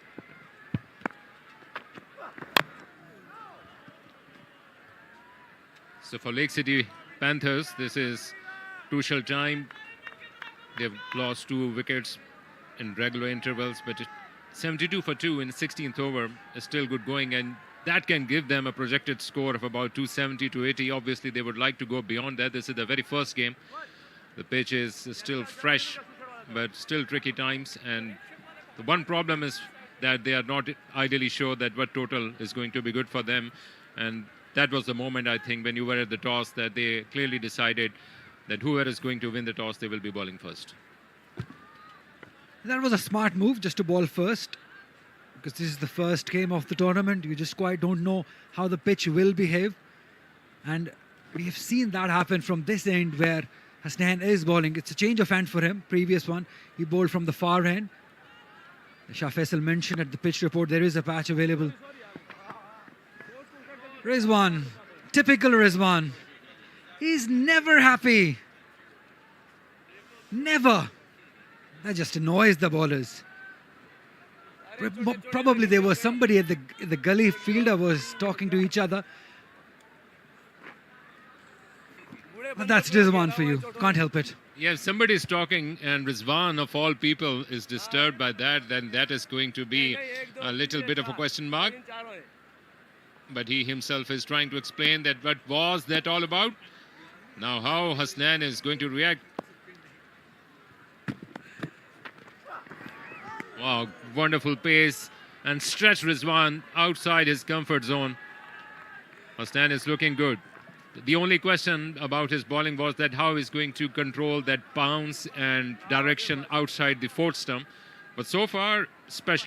So for Lake City Panthers, this is crucial time. They've lost 2 wickets in regular intervals, but 72 for 2 in the 16th over is still good going, and that can give them a projected score of about 270 to 80. Obviously, they would like to go beyond that. This is the very first game. The pitch is still fresh, but still tricky times, and the one problem is that they are not ideally sure that what total is going to be good for them, and that was the moment, I think, when you were at the toss, that they clearly decided that whoever is going to win the toss, they will be bowling first. That was a smart move, just to bowl first, because this is the first game of the tournament. You just quite don't know how the pitch will behave, and we have seen that happen from this end where Hasnain is bowling. It's a change of hand for him. Previous one, he bowled from the far end. Shah Faisal mentioned at the pitch report there is a patch available. Rizwan, typical Rizwan. He's never happy. Never. That just annoys the bowlers. Probably there was somebody at the gully fielder was talking to each other. But that's Rizwan for you. Can't help it. Yeah, if somebody's talking and Rizwan of all people is disturbed by that, then that is going to be a little bit of a question mark. But he himself is trying to explain that what was that all about. Now how Hasnan is going to react. Wow, wonderful pace and stretch Rizwan outside his comfort zone. Hasnan is looking good. The only question about his bowling was that how he's going to control that bounce and direction outside the fourth stump. But so far, special.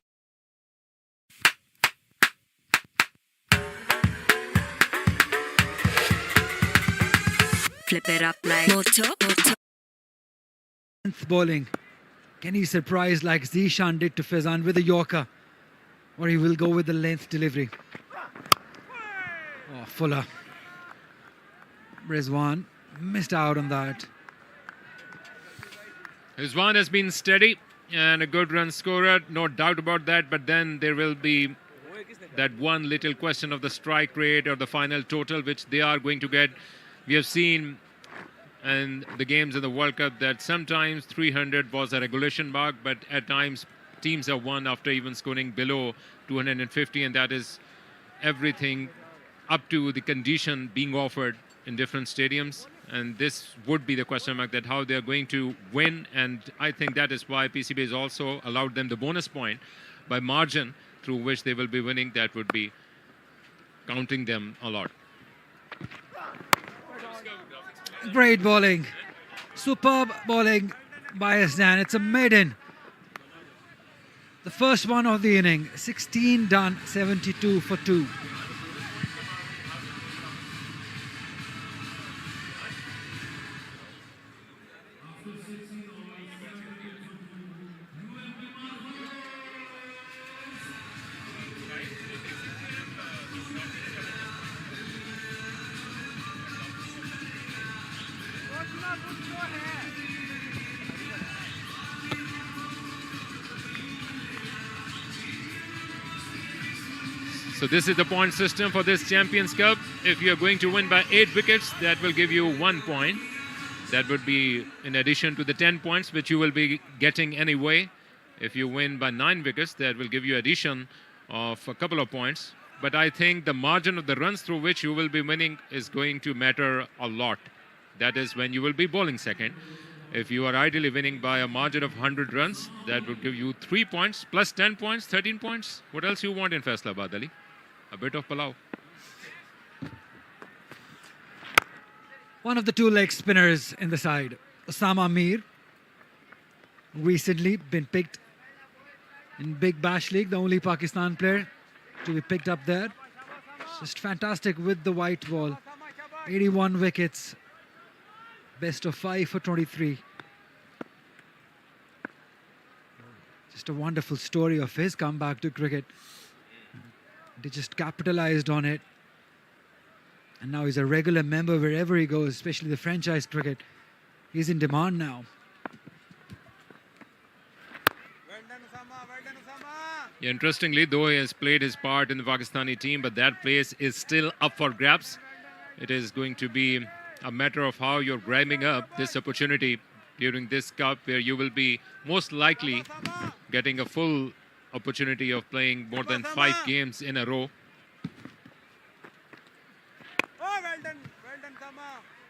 Flip it up like moto. Bowling. Can he surprise like Zishan did to Faizan with a Yorker? Or he will go with the length delivery? Oh, Fuller. Rizwan missed out on that. Rizwan has been steady and a good run scorer, no doubt about that. But then there will be that one little question of the strike rate or the final total, which they are going to get. We have seen in the games in the World Cup that sometimes 300 was a regulation mark, but at times teams have won after even scoring below 250, and that is everything up to the condition being offered in different stadiums. And this would be the question mark, that how they're going to win. And I think that is why PCB has also allowed them the bonus point by margin through which they will be winning. That would be counting them a lot. Great bowling. Superb bowling by Hasnan. It's a maiden. The first one of the inning. 16 done, 72 for 2. So this is the point system for this Champions Cup. If you're going to win by 8 wickets, that will give you 1 point. That would be in addition to the 10 points, which you will be getting anyway. If you win by 9 wickets, that will give you addition of a couple of points. But I think the margin of the runs through which you will be winning is going to matter a lot. That is when you will be bowling second. If you are ideally winning by a margin of 100 runs, that would give you 3 points, plus 10 points, 13 points. What else you want in Faisalabad, Ali? A bit of palau. One of the two leg spinners in the side, Osama Mir, recently been picked in Big Bash League, the only Pakistan player to be picked up there. Just fantastic with the white ball. 81 wickets, best of 5 for 23. Just a wonderful story of his comeback to cricket. They just capitalized on it. And now he's a regular member wherever he goes, especially the franchise cricket. He's in demand now. Yeah, interestingly, though he has played his part in the Pakistani team, but that place is still up for grabs. It is going to be a matter of how you're grabbing up this opportunity during this cup, where you will be most likely getting a full opportunity of playing more than 5 games in a row.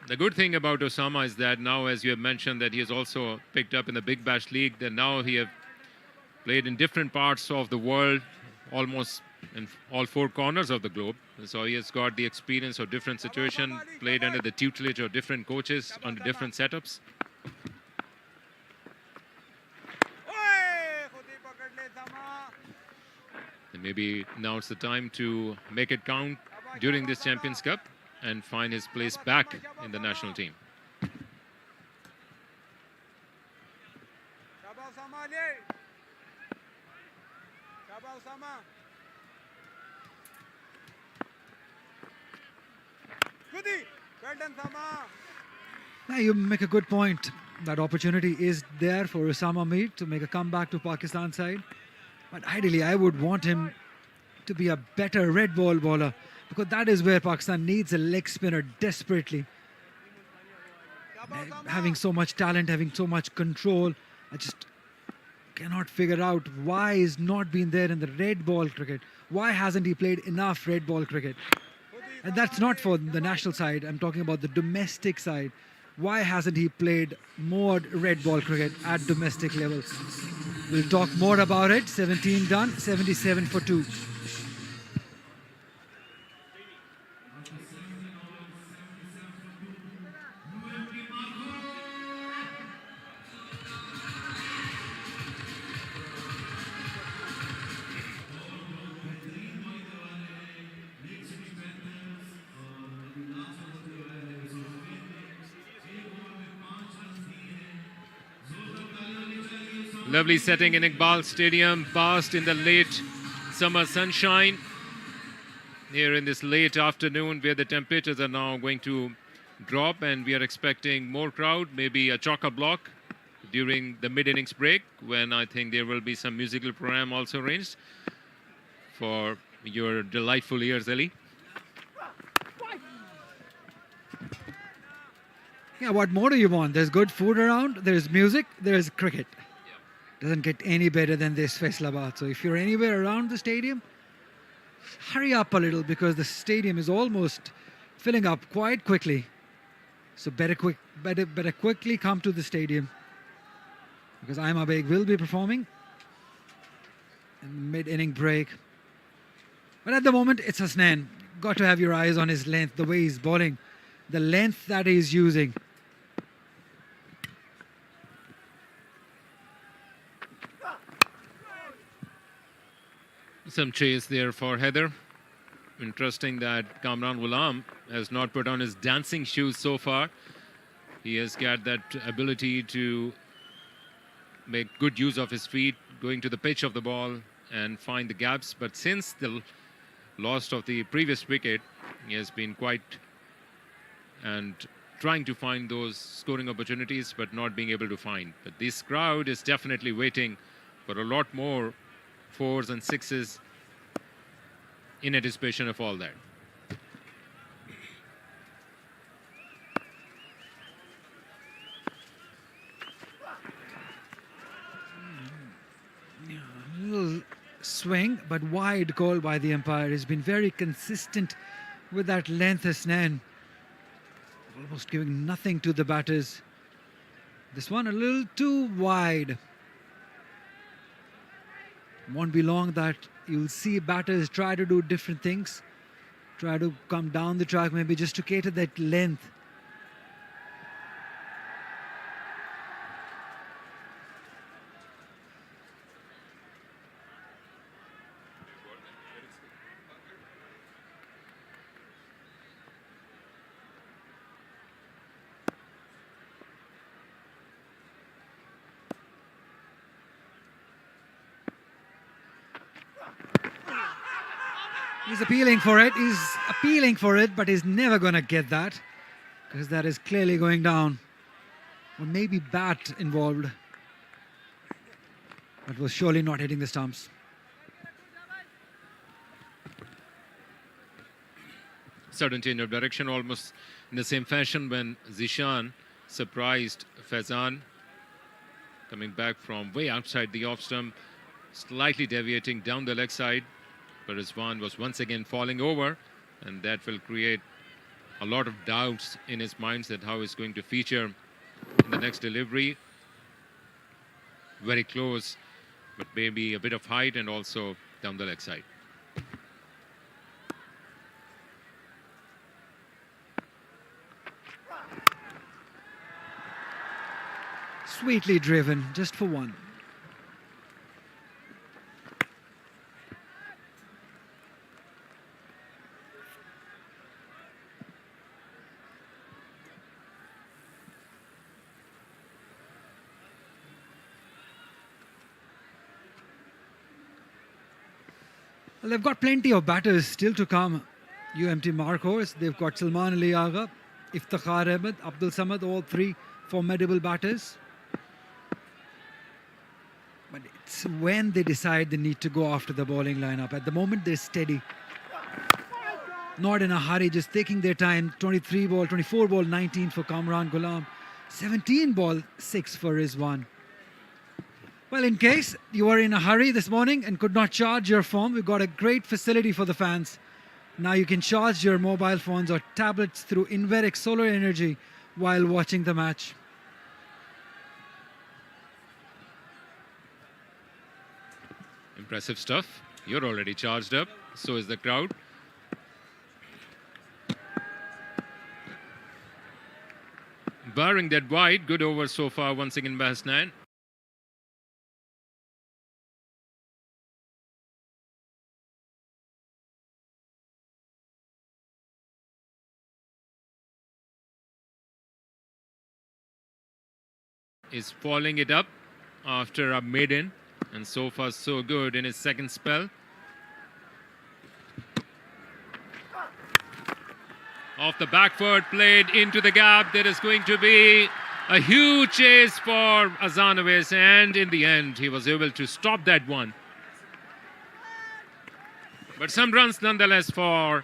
The good thing about Osama is that now, as you have mentioned, that he has also picked up in the Big Bash League, that now he have played in different parts of the world, almost in all 4 corners of the globe. So he has got the experience of different situations, played under the tutelage of different coaches, under different setups. And maybe now it's the time to make it count during this Champions Cup and find his place back in the national team. Now you make a good point. That opportunity is there for Osama Mir to make a comeback to Pakistan side. But ideally, I would want him to be a better red ball bowler, because that is where Pakistan needs a leg spinner desperately. having so much talent, having so much control. I just cannot figure out why he's not been there in the red ball cricket. Why hasn't he played enough red ball cricket? And that's not for the national side. I'm talking about the domestic side. Why hasn't he played more red ball cricket at domestic level? We'll talk more about it. 17 done, 77 for 2. Lovely setting in Iqbal Stadium, basked in the late summer sunshine. Here in this late afternoon where the temperatures are now going to drop and we are expecting more crowd, maybe a chock-a-block during the mid-innings break when I think there will be some musical program also arranged for your delightful ears, Ali. Yeah, what more do you want? There's good food around, there's music, there's cricket. Doesn't get any better than this Faisalabad. So if you're anywhere around the stadium, hurry up a little because the stadium is almost filling up quite quickly. So better quickly come to the stadium because Aima Beg will be performing in mid-inning break. But at the moment, it's Hasnain. Got to have your eyes on his length, the way he's bowling, the length that he's using. Some chase there for Heather. Interesting that Kamran Ghulam has not put on his dancing shoes so far. He has got that ability to make good use of his feet, going to the pitch of the ball and find the gaps. But since the loss of the previous wicket, he has been quite and trying to find those scoring opportunities, but not being able to find. But this crowd is definitely waiting for a lot more 4s and 6s in anticipation of all that. Little swing, but wide call by the umpire. He's been very consistent with that length, Hasnain. Almost giving nothing to the batters. This one a little too wide. Won't be long that you'll see batters try to do different things. Try to come down the track maybe just to cater that length. He's appealing for it. He's appealing for it, but he's never going to get that because that is clearly going down. Or maybe bat involved, but was surely not hitting the stumps. Sudden change of direction, almost in the same fashion when Zishan surprised Faizan, coming back from way outside the off stump, slightly deviating down the leg side. But Rizwan was once again falling over, and that will create a lot of doubts in his mind that how he's going to feature in the next delivery. Very close, but maybe a bit of height and also down the leg side. Sweetly driven, just for one. Well, they've got plenty of batters still to come. UMT Marcos, they've got Salman Ali Agha, Iftikhar Ahmed, Abdul Samad, all three formidable batters. But it's when they decide they need to go after the bowling lineup. At the moment, they're steady. Not in a hurry, just taking their time. 23 ball, 24 ball, 19 for Kamran Ghulam. 17 ball 6 for Rizwan. Well, in case you were in a hurry this morning and could not charge your phone, we've got a great facility for the fans. Now you can charge your mobile phones or tablets through Inverix solar energy while watching the match. Impressive stuff. You're already charged up. So is the crowd. Barring that wide, good over so far once again by Hasnan. Is following it up after a maiden, and so far so good in his second spell. Off the back foot, played into the gap. There is going to be a huge chase for Azanovic, and in the end he was able to stop that one. But some runs nonetheless for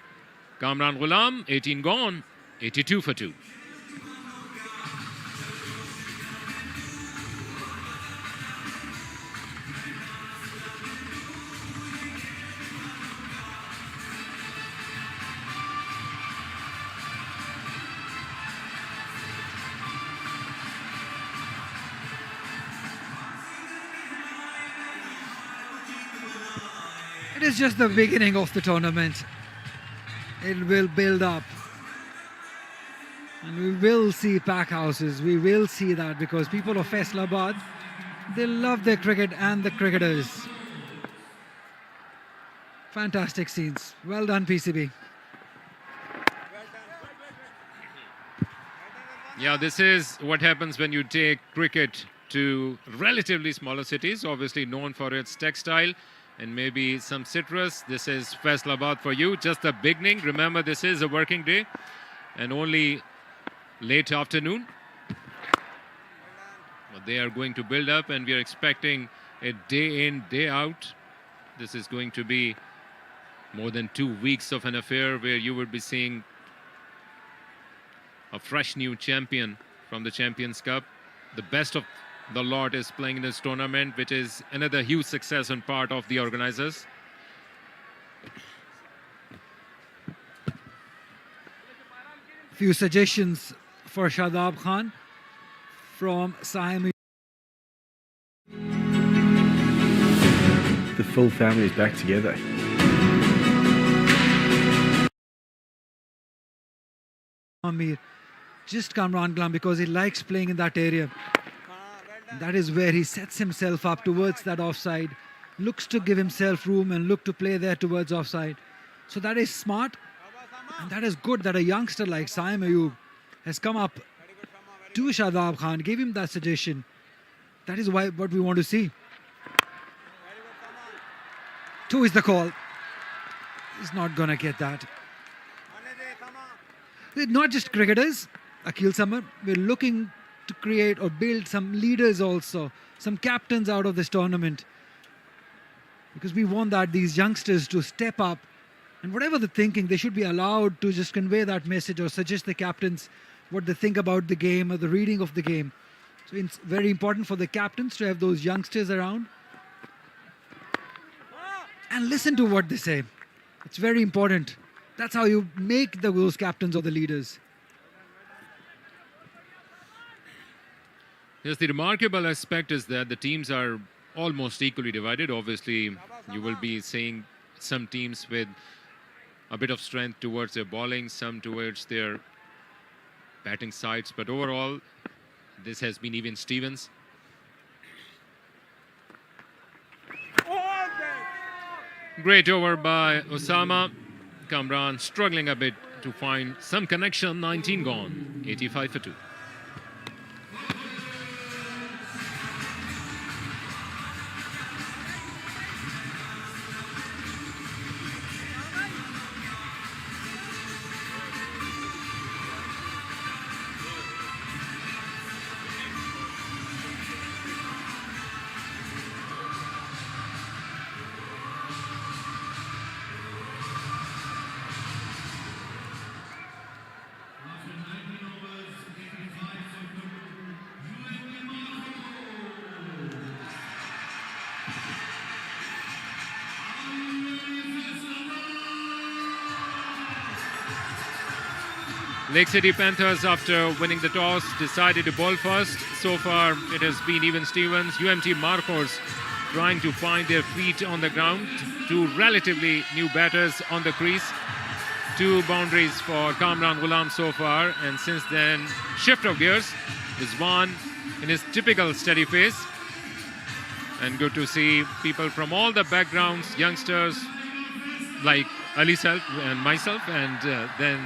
Kamran Ghulam. 18 gone, 82 for 2. It is just the beginning of the tournament. It will build up. And we will see pack houses. We will see that because people of Faisalabad, they love their cricket and the cricketers. Fantastic scenes. Well done, PCB. Yeah, this is what happens when you take cricket to relatively smaller cities, obviously known for its textile and maybe some citrus. This is Faisalabad for you, just the beginning. Remember, this is a working day and only late afternoon. But they are going to build up and we are expecting a day in, day out. This is going to be more than 2 weeks of an affair where you would be seeing a fresh new champion from the Champions Cup. The best of the lot is playing in this tournament, which is another huge success on part of the organizers. Few suggestions for Shadab Khan from Sahim. The full family is back together. Amir, just Kamran Ghulam because he likes playing in that area. That is where he sets himself up towards that offside, looks to give himself room and look to play there towards offside. So that is smart and that is good that a youngster like Saim Ayub has come up to Shadab Khan, gave him that suggestion. That is what we want to see. 2 is the call. He's not going to get that. Not just cricketers, Akhil Samar, we're looking to create or build some leaders also, some captains out of this tournament. Because we want that these youngsters to step up and whatever they're thinking, they should be allowed to just convey that message or suggest the captains what they think about the game or the reading of the game. So it's very important for the captains to have those youngsters around and listen to what they say. It's very important. That's how you make those captains or the leaders. Yes, the remarkable aspect is that the teams are almost equally divided. Obviously, you will be seeing some teams with a bit of strength towards their bowling, some towards their batting sides. But overall, this has been even Stevens. Great over by Osama. Kamran struggling a bit to find some connection. 19 gone, 85 for 2. Lake City Panthers, after winning the toss, decided to bowl first. So far, it has been even Stevens. UMT Marcos trying to find their feet on the ground. Two relatively new batters on the crease. 2 boundaries for Kamran Ghulam so far. And since then, shift of gears. Rizwan in his typical steady pace. And good to see people from all the backgrounds, youngsters like Ali Self and myself, and then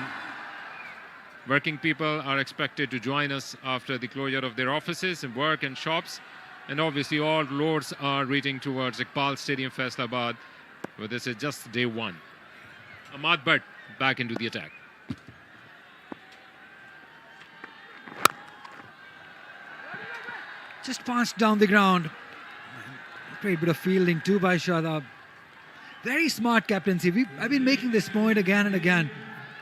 working people are expected to join us after the closure of their offices and work and shops. And obviously all roads are reaching towards Iqbal Stadium, Faisalabad, where this is just day 1. Ahmad Bhatt back into the attack. Just punched down the ground. Great bit of fielding too by Shadab. Very smart captaincy. I've been making this point again and again.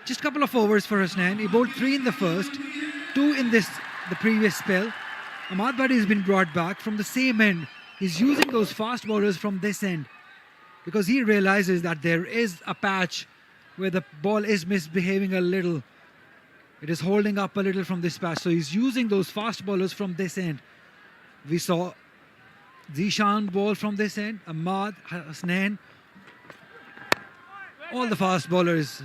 Just a couple of overs for Hasnain. He bowled 3 in the first, 2 in the previous spell. Ahmad Bhatt has been brought back from the same end. He's using those fast bowlers from this end because he realizes that there is a patch where the ball is misbehaving a little. It is holding up a little from this patch. So he's using those fast bowlers from this end. We saw Zishan ball from this end, Ahmad, Hasnain. All the fast bowlers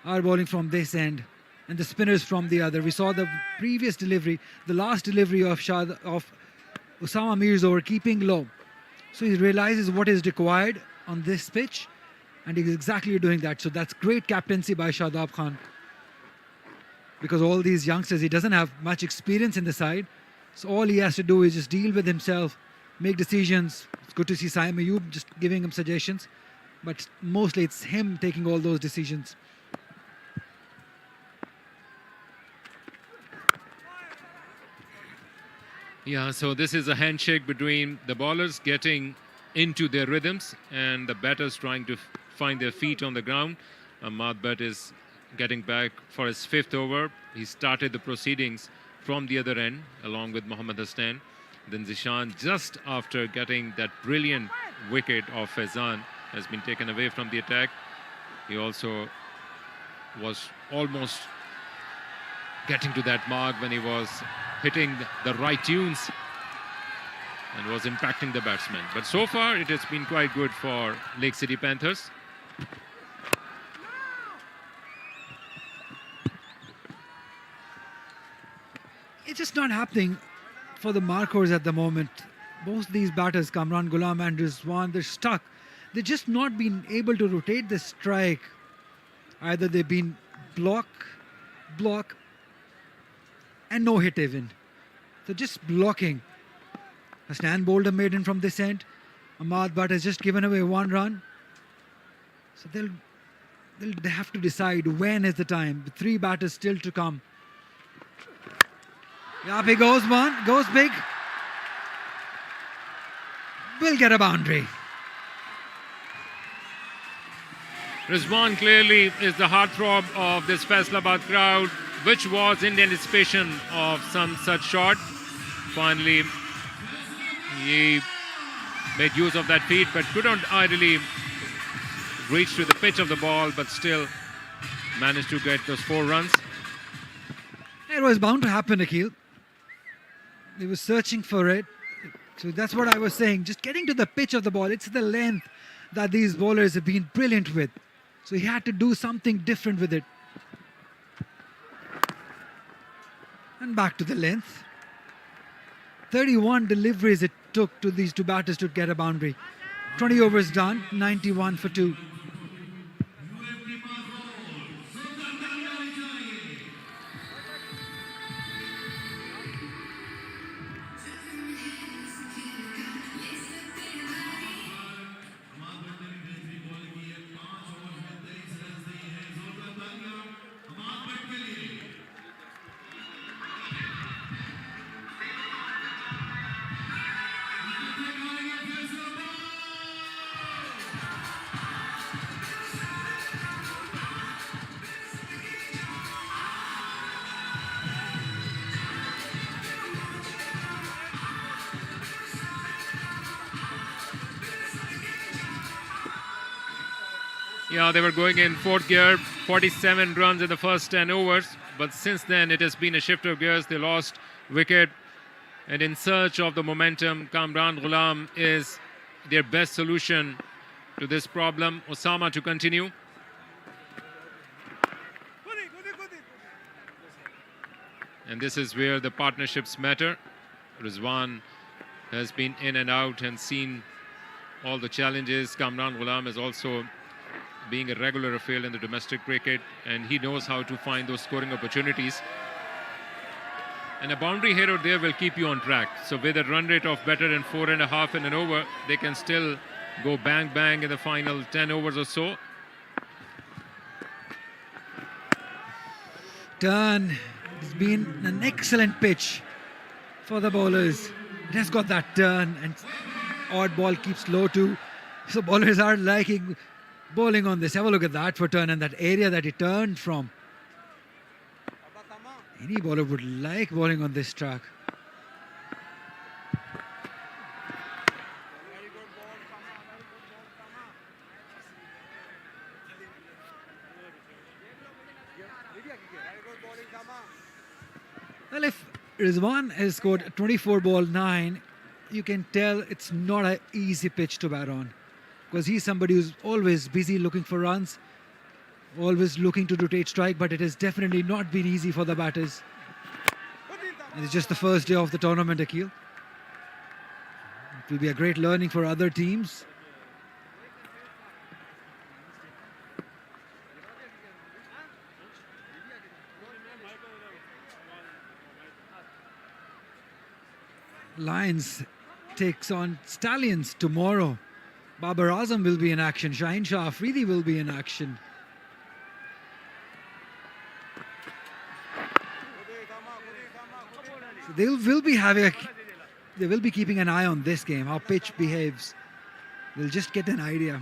are bowling from this end and the spinners from the other. We saw the previous delivery, the last delivery of Usama Mir's over, keeping low. So he realizes what is required on this pitch and he's exactly doing that. So that's great captaincy by Shadab Khan. Because all these youngsters, he doesn't have much experience in the side. So all he has to do is just deal with himself, make decisions. It's good to see Saim Ayub just giving him suggestions, but mostly it's him taking all those decisions. Yeah, so this is a handshake between the bowlers getting into their rhythms and the batters trying to find their feet on the ground. Ahmad Bhatt is getting back for his 5th over. He started the proceedings from the other end along with Mohammad Hasnain. Then Zishan, just after getting that brilliant wicket of Faizan, has been taken away from the attack. He also was almost getting to that mark when he was hitting the right tunes and was impacting the batsman. But so far, it has been quite good for Lake City Panthers. It's just not happening for the Marcos at the moment. Both these batters, Kamran Ghulam and Rizwan, they're stuck. They've just not been able to rotate the strike. Either they've been block, and no hit even. So just blocking. Hasnain bowled a maiden from this end. Ahmad Bhatt has just given away 1 run. So they'll have to decide when is the time. The 3 batters still to come. Up he goes, one, goes big. Will get a boundary. Rizwan clearly is the heartthrob of this Faisalabad crowd, which was in anticipation of some such shot. Finally, he made use of that feat, but couldn't ideally reach to the pitch of the ball, but still managed to get those 4 runs. It was bound to happen, Akhil. They were searching for it. So that's what I was saying. Just getting to the pitch of the ball. It's the length that these bowlers have been brilliant with. So he had to do something different with it. And back to the length. 31 deliveries it took to these 2 batters to get a boundary. 20 overs done, 91 for 2. Yeah, they were going in fourth gear, 47 runs in the first 10 overs. But since then, it has been a shift of gears. They lost wicket. And in search of the momentum, Kamran Ghulam is their best solution to this problem. Osama to continue. And this is where the partnerships matter. Rizwan has been in and out and seen all the challenges. Kamran Ghulam is also being a regular affair in the domestic cricket, and he knows how to find those scoring opportunities. And a boundary here or there will keep you on track. So with a run rate of better than 4.5 in an over, they can still go bang bang in the final 10 overs or so. Turn has been an excellent pitch for the bowlers. It has got that turn, and odd ball keeps low too. So bowlers are liking bowling on this. Have a look at that for turn and that area that he turned from. Any bowler would like bowling on this track. Well, if Rizwan has scored 24 ball 9, you can tell it's not an easy pitch to bat on, because he's somebody who's always busy looking for runs, always looking to rotate strike, but it has definitely not been easy for the batters. And it's just the first day of the tournament, Akhil. It will be a great learning for other teams. Lions takes on Stallions tomorrow. Babar Azam will be in action. Shaheen Shah Afridi will be in action. So they will be keeping an eye on this game, how pitch behaves. They'll just get an idea.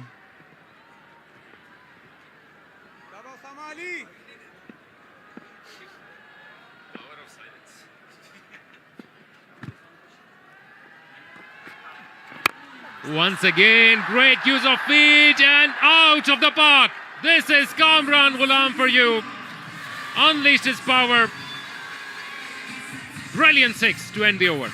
Once again, great use of feet and out of the park. This is Kamran Ghulam for you. Unleashed his power. Brilliant 6 to end the over.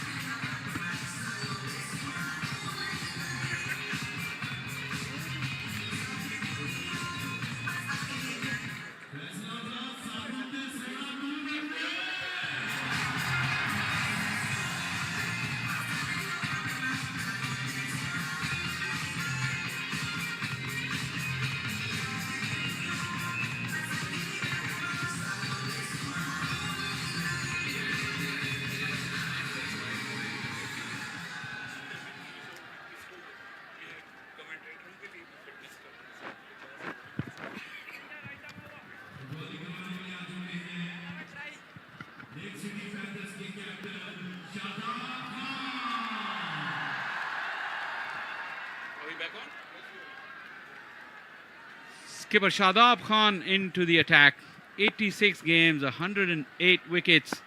Skipper Shadab Khan into the attack. 86 games, 108 wickets.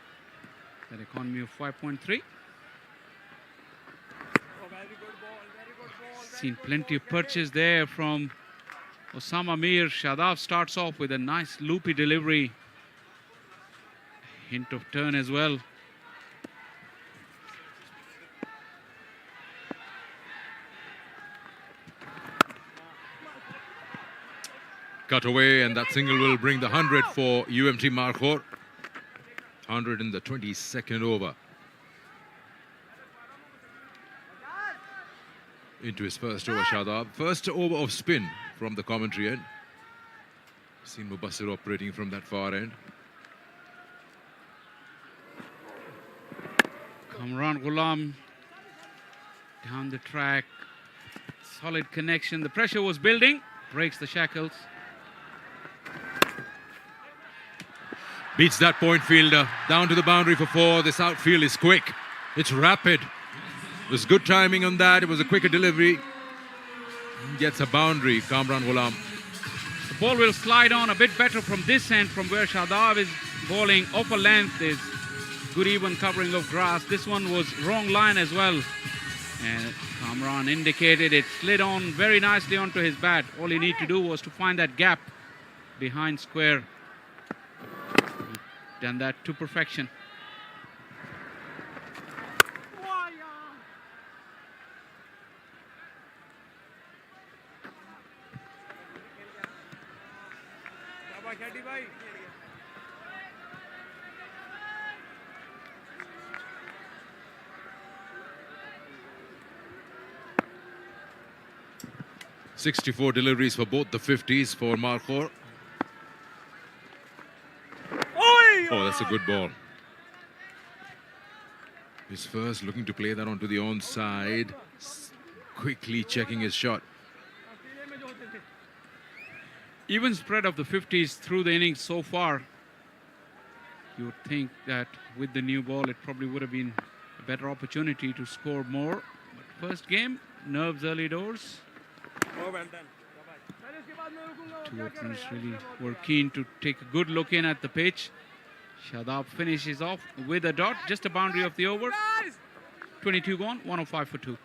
That economy of 5.3. Seen plenty of purchase there from Osama Mir. Shadab starts off with a nice loopy delivery. Hint of turn as well. Cut away, and that single will bring the 100 for UMT Markhor. 100 in the 22nd over. Into his first over, Shadab. First over of spin from the commentary end. Seen Mubassir operating from that far end. Kamran Ghulam down the track. Solid connection. The pressure was building. Breaks the shackles. Beats that point fielder. Down to the boundary for 4. This outfield is quick. It's rapid. It was good timing on that. It was a quicker delivery. Gets a boundary, Kamran Ghulam. The ball will slide on a bit better from this end, from where Shadab is bowling. Upper length is good even covering of grass. This one was wrong line as well. And Kamran indicated it, slid on very nicely onto his bat. All he needed to do was to find that gap behind square. Done that to perfection. भाई 64 deliveries for both the 50s for Markhor. Oh, that's a good ball. He's first looking to play that onto the onside. Quickly checking his shot. Even spread of the 50s through the innings so far. You would think that with the new ball, it probably would have been a better opportunity to score more. But first game, nerves early doors. Two openers really were keen to take a good look in at the pitch. Shadab finishes off with a dot, just a boundary of the over. 22 gone, 105 for 2.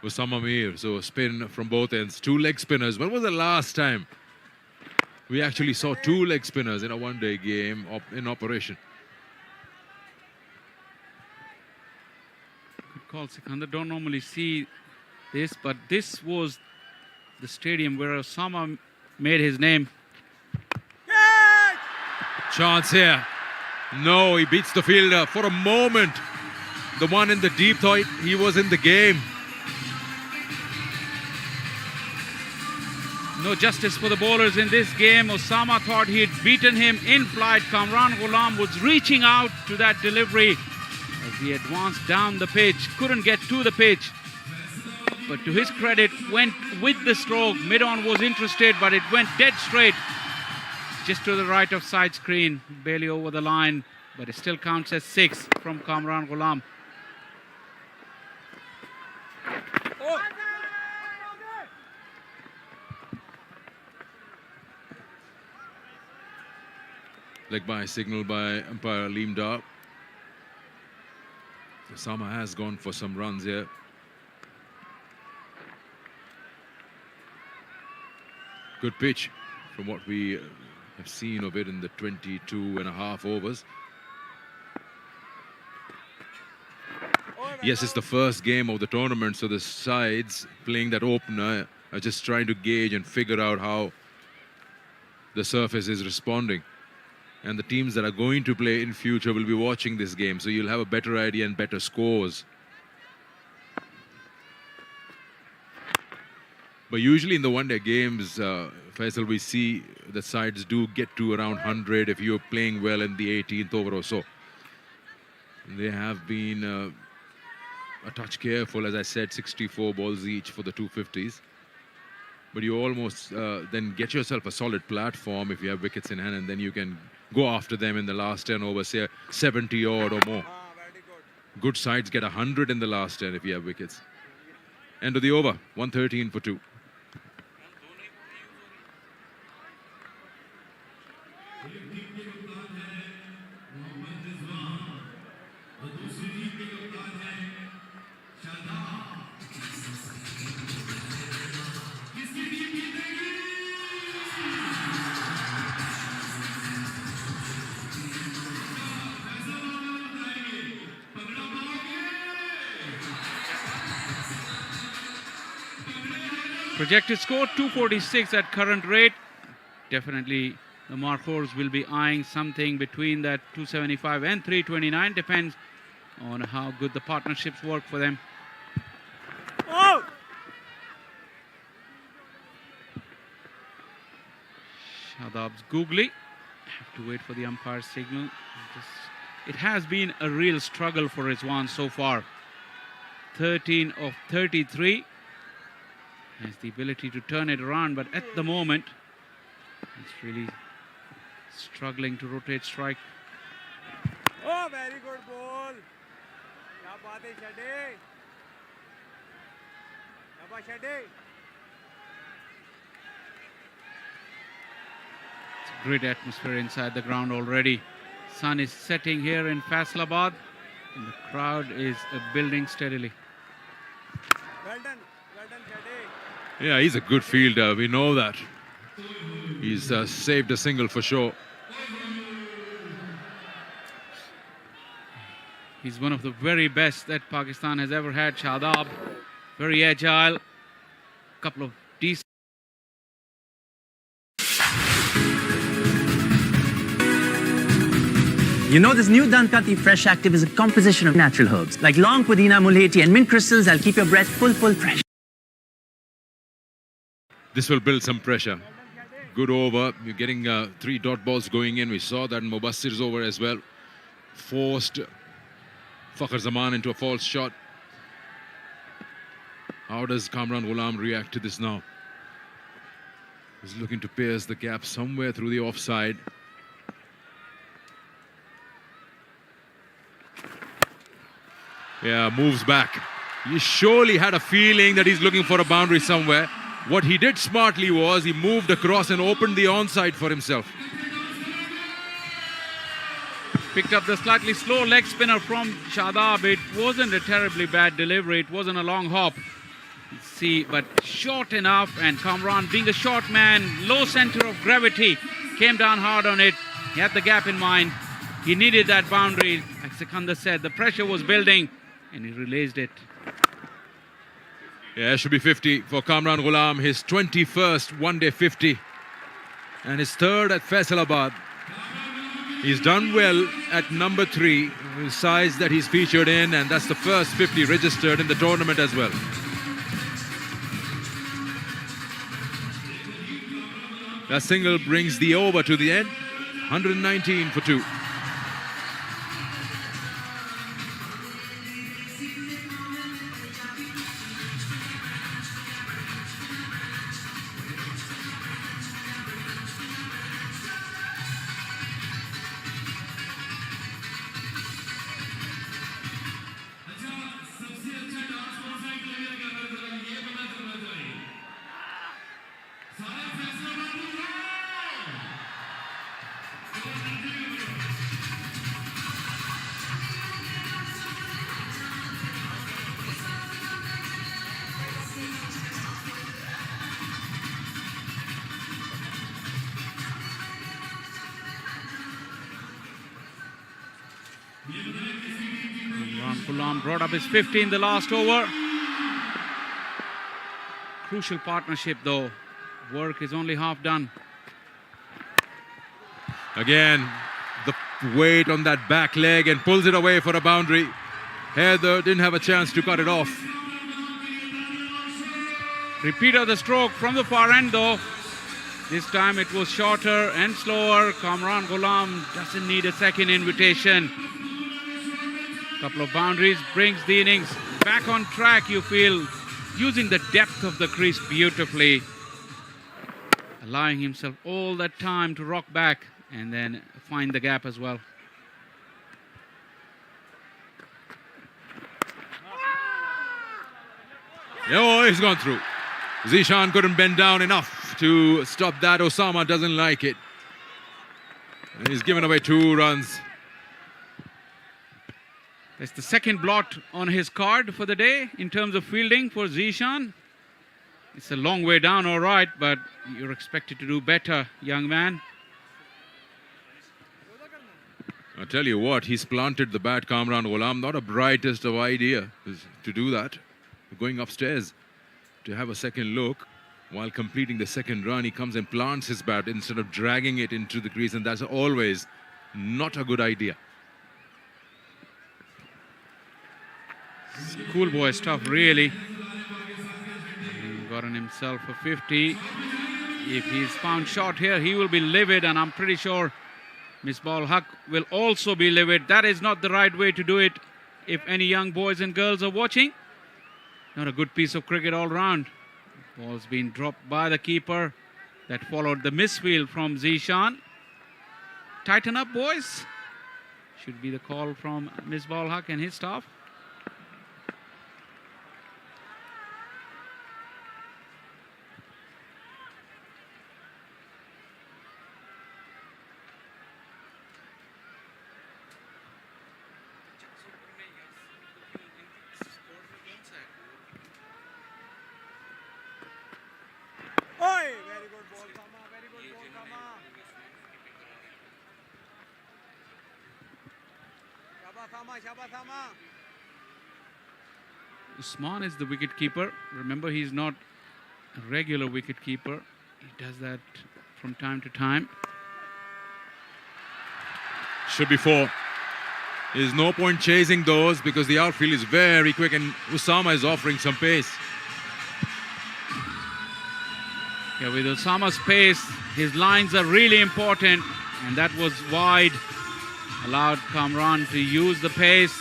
Osama Mir, so a spin from both ends. Two leg spinners. When was the last time we actually saw two leg spinners in a one-day game in operation? Good call, Sikandar. Don't normally see this, but this was the stadium where Osama made his name. Chance here. No, he beats the fielder. For a moment, the one in the deep thought he was in the game. No justice for the bowlers in this game. Osama thought he had beaten him in flight. Kamran Ghulam was reaching out to that delivery as he advanced down the pitch. Couldn't get to the pitch. But to his credit, went with the stroke. Mid-on was interested, but it went dead straight. Just to the right of side screen. Barely over the line. But it still counts as 6 from Kamran Ghulam. Leg by signal by umpire Aleem Dar. Osama has gone for some runs here. Good pitch from what we have seen of it in the 22.5 overs. Yes, it's the first game of the tournament, so the sides playing that opener are just trying to gauge and figure out how the surface is responding. And the teams that are going to play in future will be watching this game, so you'll have a better idea and better scores. But usually in the one-day games, Faisal, we see the sides do get to around 100 if you're playing well in the 18th over or so. They have been a touch careful, as I said, 64 balls each for the 250s. But you almost then get yourself a solid platform if you have wickets in hand, and then you can go after them in the last 10 overs, say 70 odd or more. Good sides get 100 in the last 10 if you have wickets. End of the over, 113 for 2. Projected score 246 at current rate. Definitely the Markhors will be eyeing something between that 275 and 329. Depends on how good the partnerships work for them. Shadab's googly. Have to wait for the umpire's signal. Just It has been a real struggle for Rizwan so far. 13 of 33. Has the ability to turn it around, but at the moment, he's really struggling to rotate strike. Oh, very good ball. Kya baat hai, Shade? Yaba Shade. It's a great atmosphere inside the ground already. Sun is setting here in Faisalabad, and the crowd is building steadily. Well done, Shade. Yeah, he's a good fielder. We know that. He's saved a single for sure. He's one of the very best that Pakistan has ever had, Shadab. Very agile. Couple of decent. You know, this new Dankati Fresh Active is a composition of natural herbs like long pudina, mulheti, and mint crystals. I'll keep your breath full fresh. This will build some pressure. Good over. You're getting 3 dot balls going in. We saw that in Mubassir's over as well. Forced Fakhar Zaman into a false shot. How does Kamran Ghulam react to this now? He's looking to pierce the gap somewhere through the offside. Yeah, moves back. He surely had a feeling that he's looking for a boundary somewhere. What he did smartly was he moved across and opened the onside for himself. Picked up the slightly slow leg spinner from Shadab. It wasn't a terribly bad delivery. It wasn't a long hop. See, but short enough, and Kamran, being a short man, low center of gravity, came down hard on it. He had the gap in mind. He needed that boundary. Like Sikandar said, the pressure was building, and he released it. Yeah, it should be 50 for Kamran Ghulam. His 21st one-day 50. And his third at Faisalabad. He's done well at number 3, the size that he's featured in, and that's the first 50 registered in the tournament as well. That single brings the over to the end. 119 for 2. Ghulam brought up his 50 in the last over. Crucial partnership though. Work is only half done. Again, the weight on that back leg and pulls it away for a boundary. Heather didn't have a chance to cut it off. Repeat of the stroke from the far end though. This time it was shorter and slower. Kamran Ghulam doesn't need a second invitation. Couple of boundaries brings the innings back on track, you feel, using the depth of the crease beautifully. Allowing himself all that time to rock back and then find the gap as well. Oh, he's gone through. Zishan couldn't bend down enough to stop that. Osama doesn't like it. And he's given away 2 runs. That's the second blot on his card for the day in terms of fielding for Zishan. It's a long way down, all right, but you're expected to do better, young man. I'll tell you what, he's planted the bat, Kamran Ghulam. Not a brightest of idea to do that. Going upstairs to have a second look while completing the second run. He comes and plants his bat instead of dragging it into the crease, and that's always not a good idea. Schoolboy stuff, really. Gotten himself a 50. If he's found short here, he will be livid, and I'm pretty sure Misbah Haq will also be livid. That is not the right way to do it. If any young boys and girls are watching, not a good piece of cricket all round. Ball's been dropped by the keeper. That followed the misfield from Zishan. Tighten up, boys. Should be the call from Misbah Haq and his staff. Oi, very good ball, Sama. Very good ball, Sama. Shabas, Sama. Shabas, Sama. Usman is the wicket keeper. Remember, he's not a regular wicket keeper. He does that from time to time. Should be 4. There's no point chasing those because the outfield is very quick and Usama is offering some pace. Yeah, with Osama's pace, his lines are really important, and that was wide. Allowed Kamran to use the pace.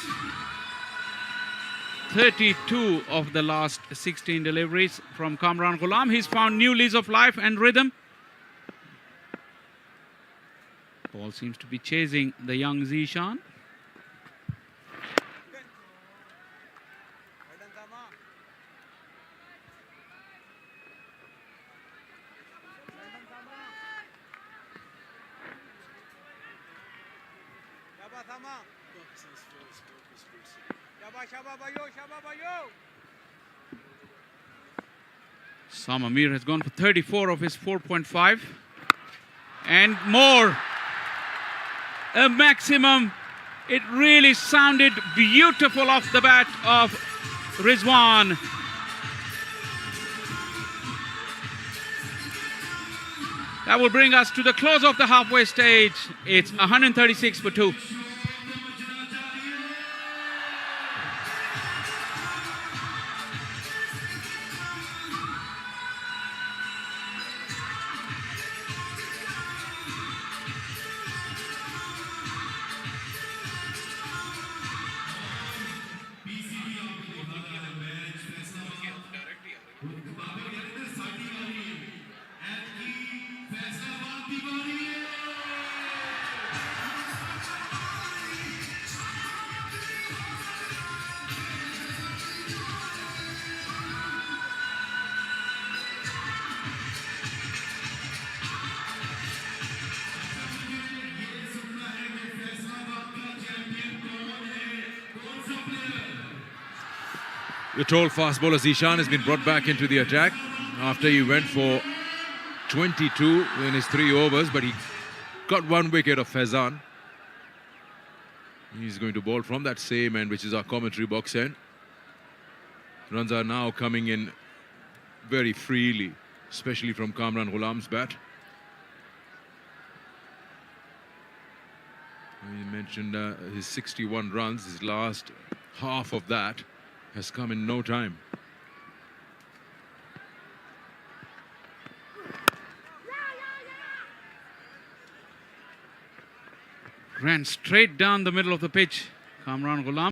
32 of the last 16 deliveries from Kamran Ghulam. He's found new lease of life and rhythm. Ball seems to be chasing the young Zishan. Sam Amir has gone for 34 of his 4.5 and more. A maximum. It really sounded beautiful off the bat of Rizwan. That will bring us to the close of the halfway stage. It's 136 for 2. The tall fast bowler Zishan has been brought back into the attack after he went for 22 in his 3 overs, but he got 1 wicket of Faizan. He's going to bowl from that same end, which is our commentary box end. Runs are now coming in very freely, especially from Kamran Ghulam's bat. He mentioned his 61 runs, his last half of that has come in no time. Ran straight down the middle of the pitch, Kamran Ghulam.